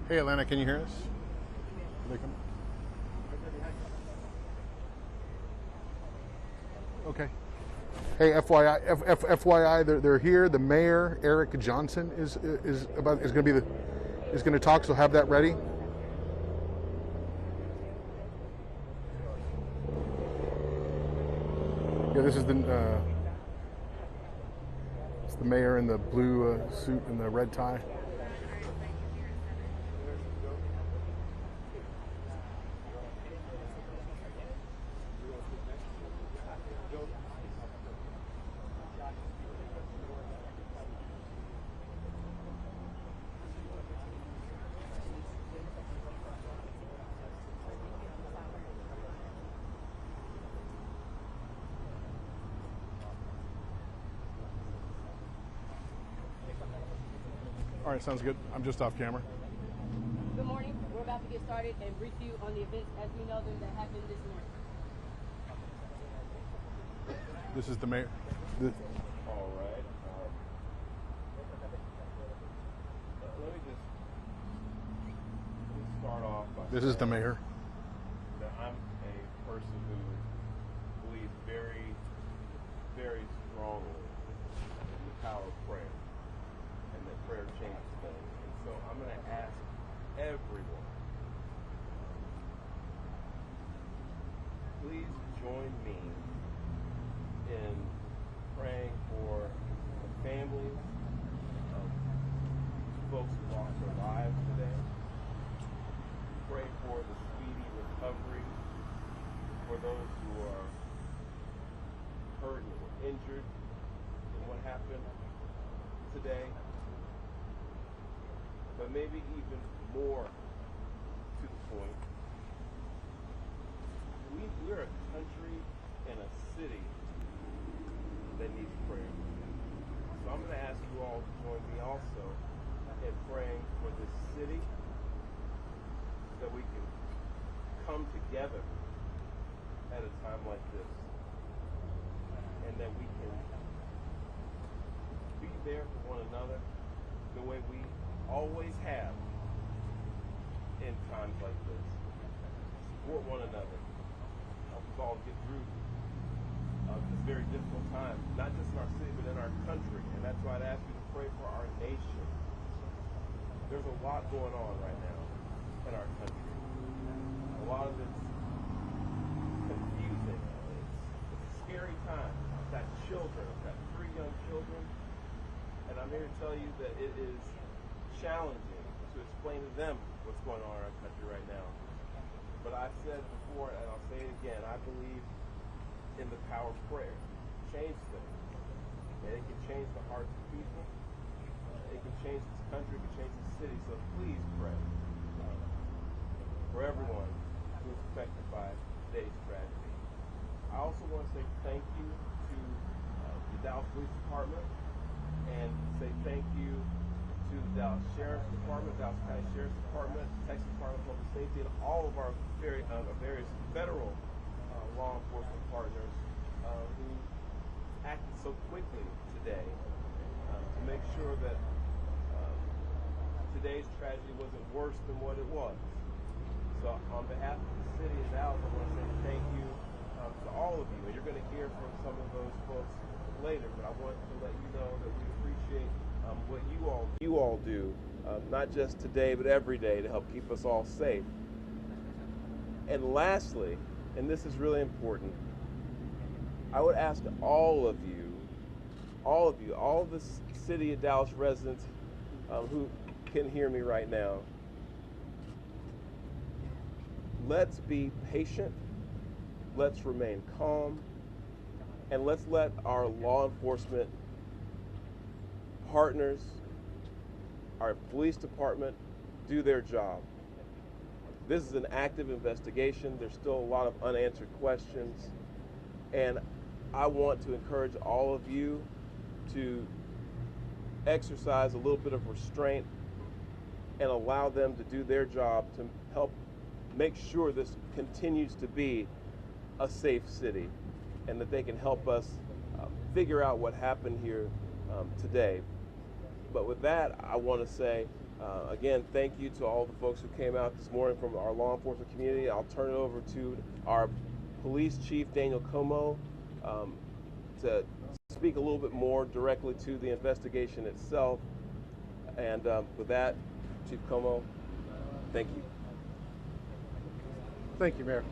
Hey, Atlanta, can you hear us? Are they coming? Okay. Hey, FYI, they're here. The mayor, Eric Johnson, is going to talk. So have that ready. Yeah, this is it's the mayor in the blue suit and the red tie. All right, sounds good. I'm just off camera. Good morning. We're about to get started and brief you on the events as we know them that happened this morning. This is the mayor. All right. Let me start off by This is the mayor. that I'm a person who believes very, very strongly in the power of prayer and that prayer changes things. And so I'm going to ask everyone, please join me in praying for the families of folks who lost their lives today. Pray for the speedy recovery for those who are hurt or injured in what happened today. But maybe even more to the point, we're a country and a city that needs prayer. So I'm going to ask you all to join me also in praying for this city, that we can come together at a time like this, and that we can be there for one another the way we always have in times like this. Support one another. Help us all get through this very difficult time, not just in our city, but in our country. And that's why I'd ask you to pray for our nation. There's a lot going on right now in our country. A lot of it's confusing. It's a scary time. I've got children. I've got 3 young children. And I'm here to tell you that it is challenging to explain to them what's going on in our country right now. But I've said before, and I'll say it again, I believe in the power of prayer. Change things. And it can change the hearts of people. It can change this country. It can change the city. So please pray for everyone who is affected by today's tragedy. I also want to say thank you to the Dallas Police Department, and say thank you to Sheriff's Department, Dallas County Sheriff's Department, Texas Department of Public Safety, and all of our various federal law enforcement partners who acted so quickly today to make sure that today's tragedy wasn't worse than what it was. So on behalf of the city of Dallas, I want to say thank you to all of you. And you're going to hear from some of those folks later, but I want to let you know that we appreciate what you all do, not just today, but every day to help keep us all safe. And lastly, and this is really important, I would ask all of the city of Dallas residents who can hear me right now, let's be patient, let's remain calm, and let's let our law enforcement partners, our police department, do their job. This is an active investigation. There's still a lot of unanswered questions, and I want to encourage all of you to exercise a little bit of restraint and allow them to do their job to help make sure this continues to be a safe city and that they can help us figure out what happened here today. But with that, I want to say, again, thank you to all the folks who came out this morning from our law enforcement community. I'll turn it over to our police chief, Daniel Como, to speak a little bit more directly to the investigation itself. And with that, Chief Como, thank you. Thank you, Mayor.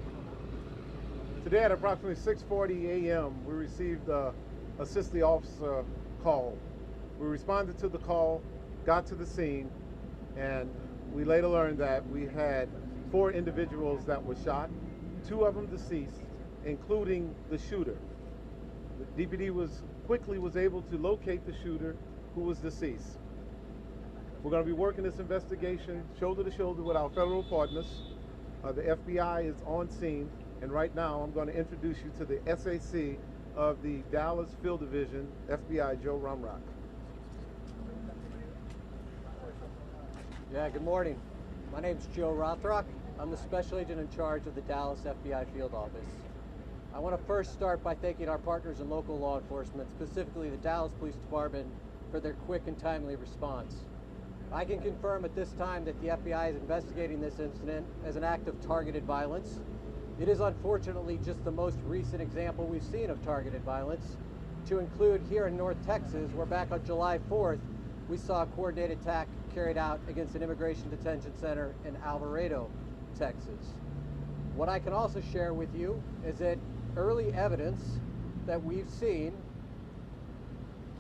Today at approximately 6:40 a.m., we received a assist the officer call. We responded to the call, got to the scene, and we later learned that we had 4 individuals that were shot, 2 of them deceased, including the shooter. The DPD quickly was able to locate the shooter, who was deceased. We're going to be working this investigation shoulder to shoulder with our federal partners. The FBI is on scene, and right now I'm going to introduce you to the SAC of the Dallas Field Division, FBI Joe Rumrock. Yeah, good morning. My name's Joe Rothrock. I'm the special agent in charge of the Dallas FBI Field Office. I want to first start by thanking our partners in local law enforcement, specifically the Dallas Police Department, for their quick and timely response. I can confirm at this time that the FBI is investigating this incident as an act of targeted violence. It is unfortunately just the most recent example we've seen of targeted violence, to include here in North Texas, where back on July 4th, we saw a coordinated attack carried out against an immigration detention center in Alvarado, Texas. What I can also share with you is that early evidence that we've seen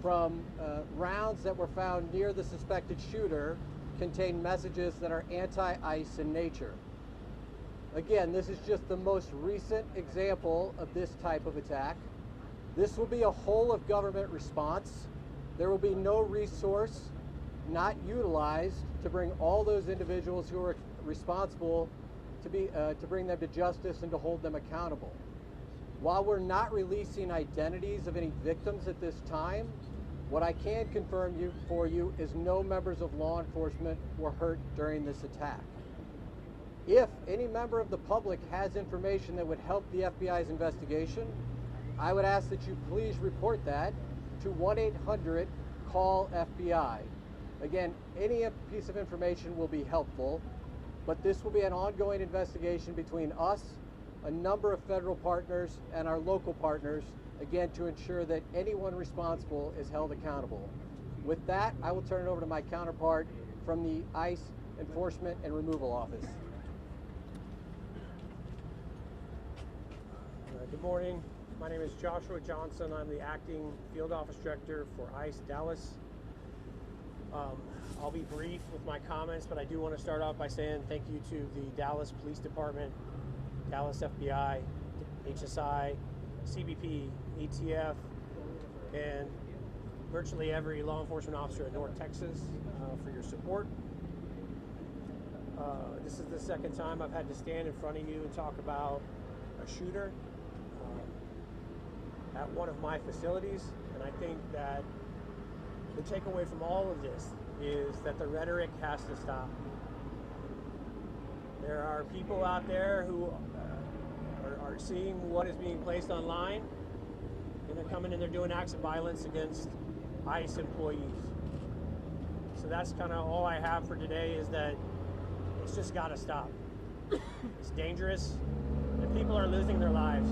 from rounds that were found near the suspected shooter contain messages that are anti-ICE in nature. Again, this is just the most recent example of this type of attack. This will be a whole of government response. There will be no resource not utilized to bring all those individuals who are responsible to bring them to justice and to hold them accountable. While we're not releasing identities of any victims at this time, what I can confirm for you is no members of law enforcement were hurt during this attack. If any member of the public has information that would help the FBI's investigation, I would ask that you please report that to 1-800-CALL-FBI. Again, any piece of information will be helpful, but this will be an ongoing investigation between us, a number of federal partners, and our local partners, again, to ensure that anyone responsible is held accountable. With that, I will turn it over to my counterpart from the ICE Enforcement and Removal Office. Good morning. My name is Joshua Johnson. I'm the acting field office director for ICE Dallas. I'll be brief with my comments, but I do want to start off by saying thank you to the Dallas Police Department, Dallas FBI, HSI, CBP, ATF, and virtually every law enforcement officer in North Texas for your support. This is the second time I've had to stand in front of you and talk about a shooter at one of my facilities, and I think that the takeaway from all of this is that the rhetoric has to stop. There are people out there who are seeing what is being placed online, and they're coming and they're doing acts of violence against ICE employees. So that's kind of all I have for today, is that it's just got to stop. It's dangerous, and people are losing their lives.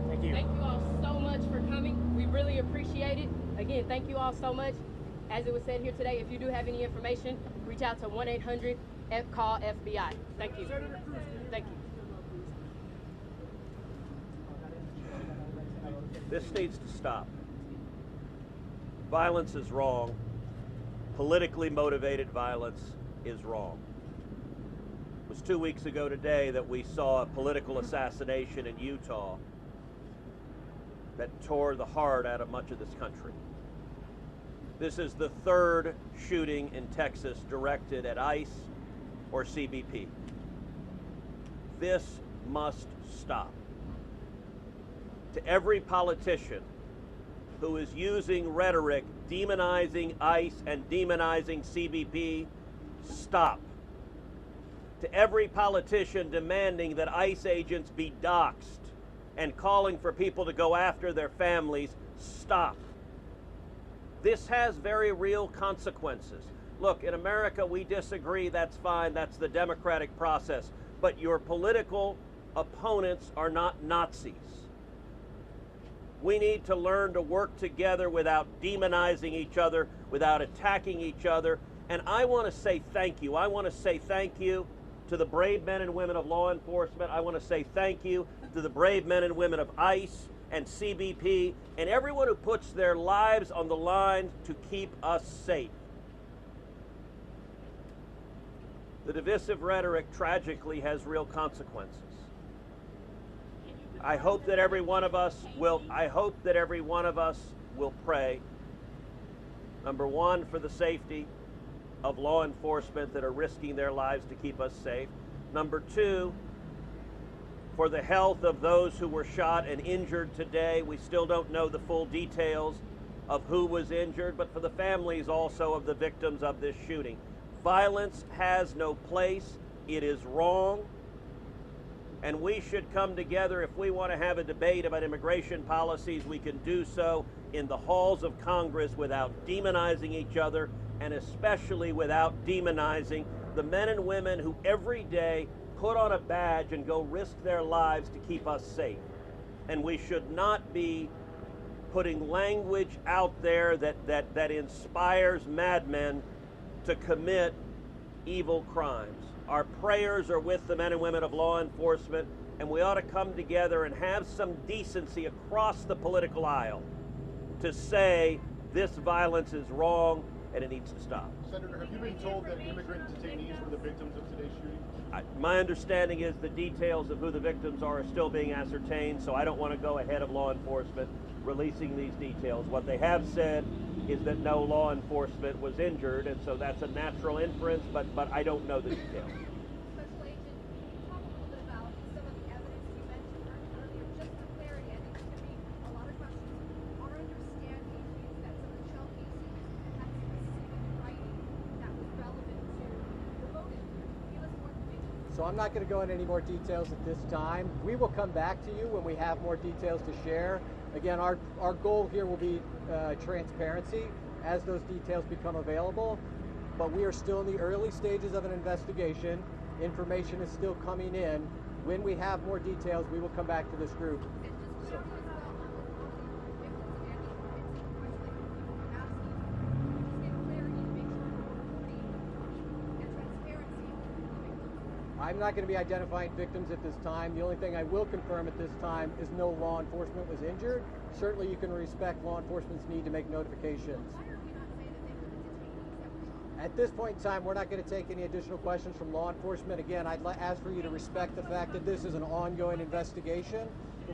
Thank you. Thank you all so much for coming. We really appreciate it. Again, thank you all so much. As it was said here today, if you do have any information, reach out to 1-800-CALL-FBI. Thank you. Thank you. This needs to stop. Violence is wrong. Politically motivated violence is wrong. It was 2 weeks ago today that we saw a political assassination in Utah that tore the heart out of much of this country. This is the third shooting in Texas directed at ICE or CBP. This must stop. To every politician who is using rhetoric demonizing ICE and demonizing CBP, stop. To every politician demanding that ICE agents be doxxed and calling for people to go after their families, stop. This has very real consequences. Look, in America, we disagree, that's fine, that's the democratic process. But your political opponents are not Nazis. We need to learn to work together without demonizing each other, without attacking each other. And I want to say thank you. I want to say thank you to the brave men and women of law enforcement. I want to say thank you to the brave men and women of ICE and CBP and everyone who puts their lives on the line to keep us safe. The divisive rhetoric tragically has real consequences. I hope that every one of us will pray, number one, for the safety of law enforcement that are risking their lives to keep us safe. Number two, for the health of those who were shot and injured today. We still don't know the full details of who was injured, but for the families also of the victims of this shooting. Violence has no place. It is wrong. And we should come together. If we want to have a debate about immigration policies, we can do so in the halls of Congress without demonizing each other, and especially without demonizing the men and women who every day put on a badge and go risk their lives to keep us safe. And we should not be putting language out there that inspires madmen to commit evil crimes. Our prayers are with the men and women of law enforcement, and we ought to come together and have some decency across the political aisle to say this violence is wrong and it needs to stop. Senator, have you been told that immigrant detainees were the victims of today's shooting? My understanding is the details of who the victims are still being ascertained, so I don't want to go ahead of law enforcement releasing these details. What they have said is that no law enforcement was injured, and so that's a natural inference, but I don't know the details. Special Agent, can you talk a little bit about some of the evidence you mentioned earlier? Just for clarity, I think there's going to be a lot of questions. Our understanding is that some of the shell casings had specific writing that was relevant to the motive. Give us more information. So I'm not going to go into any more details at this time. We will come back to you when we have more details to share. Again, our goal here will be transparency as those details become available, but we are still in the early stages of an investigation. Information is still coming in. When we have more details, we will come back to this group. So, I'm not going to be identifying victims at this time. The only thing I will confirm at this time is no law enforcement was injured. Certainly you can respect law enforcement's need to make notifications. At this point in time, we're not going to take any additional questions from law enforcement. Again, I'd ask for you to respect the fact that this is an ongoing investigation,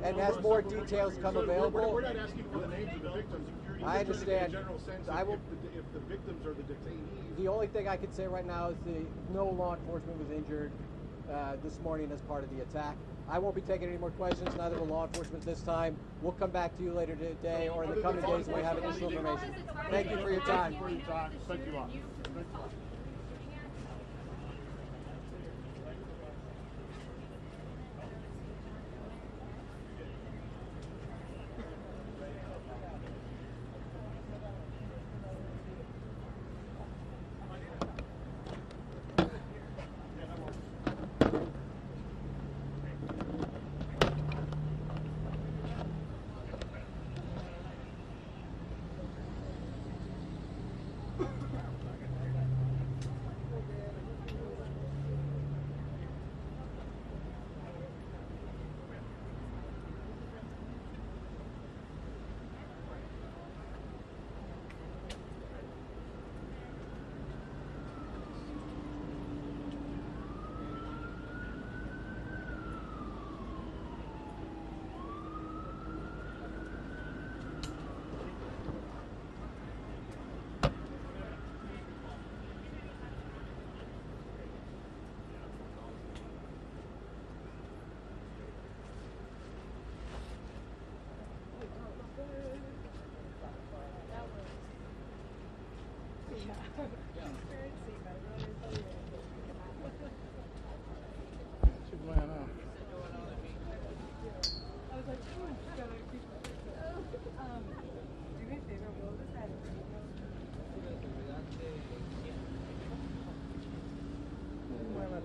and as more details come available. We're not asking for the names of the victims. I understand. In a general sense, if the victims are the detainees. The only thing I can say right now is no law enforcement was injured this morning as part of the attack. I won't be taking any more questions, neither will law enforcement this time. We'll come back to you later today or in the coming days when we have additional information. Thank you for your time. Thank you, Mark.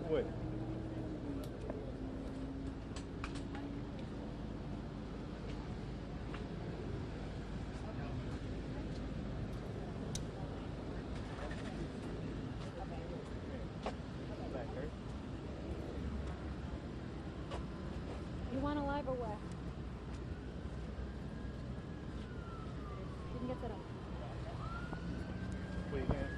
Wait. You want a live or what? You can get that up. Wait again.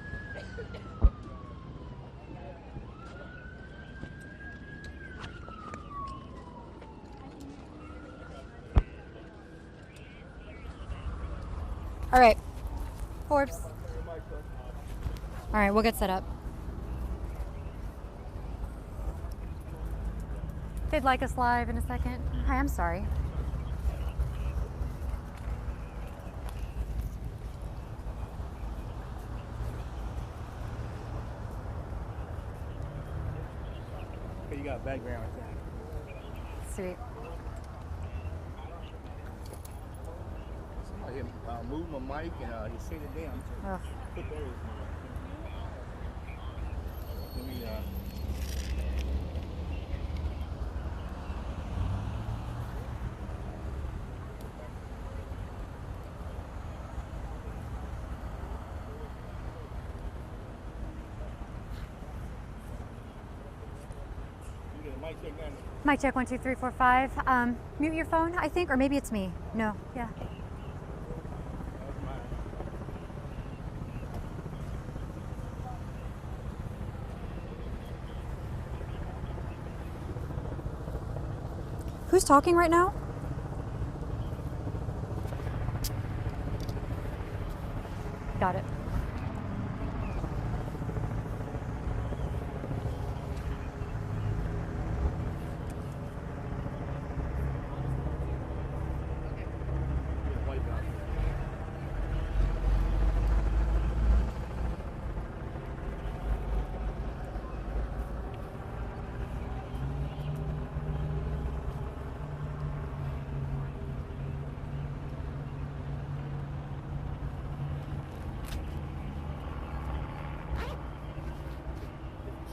All right, Forbes. All right, we'll get set up. They'd like us live in a second. Hi, I'm sorry. Okay, you got a background with that. Sweet. Somebody moved my mic and he said it down. Ugh. Put there is let me Mic check 1 2 3 4 5. Mute your phone, I think, or maybe it's me. No, yeah. Who's talking right now? Got it.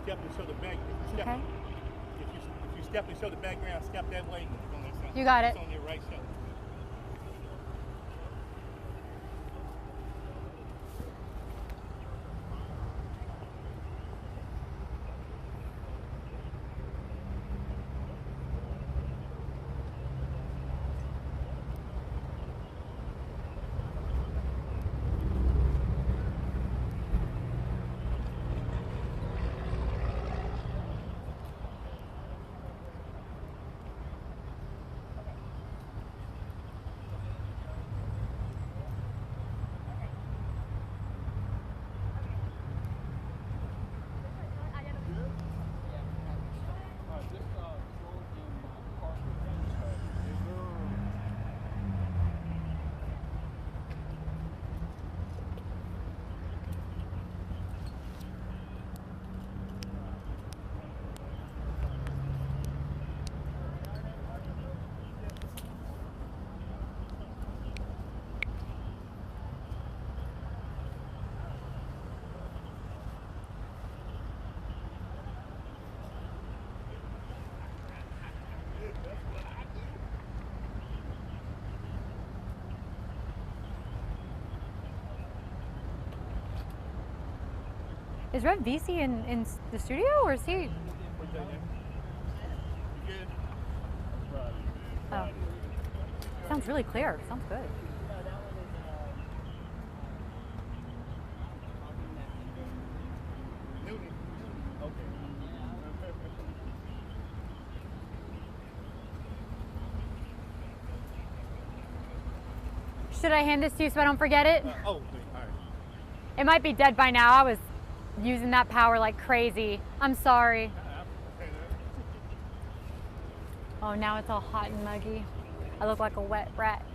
Step and show the back. Step, Okay. If you step and show the background, step that way. You got it. It's on your right shoulder. Is Red VC in the studio, or is he? Oh. Sounds really clear. Sounds good. Should I hand this to you so I don't forget it? All right. It might be dead by now. I was using that power like crazy. I'm sorry. Oh, now it's all hot and muggy. I look like a wet rat.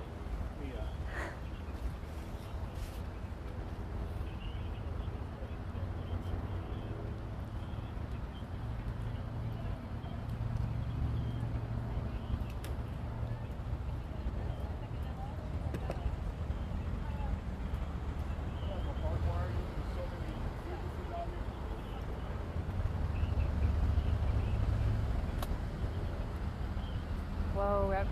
Whoa, Rep.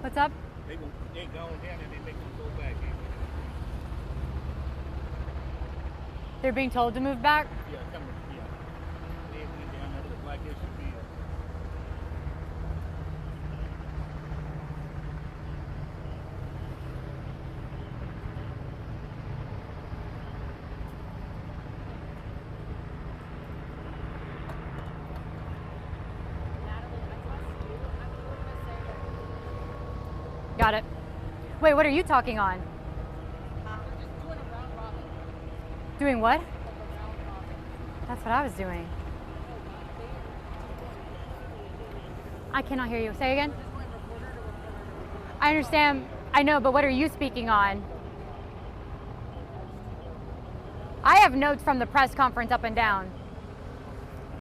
What's up? They going down and they make them go back. They're being told to move back? Yeah, come on. Yeah. They went down there with the black SUV. Got it. Wait, what are you talking on? Doing what? That's what I was doing. I cannot hear you. Say again? I understand. I know, but what are you speaking on? I have notes from the press conference up and down.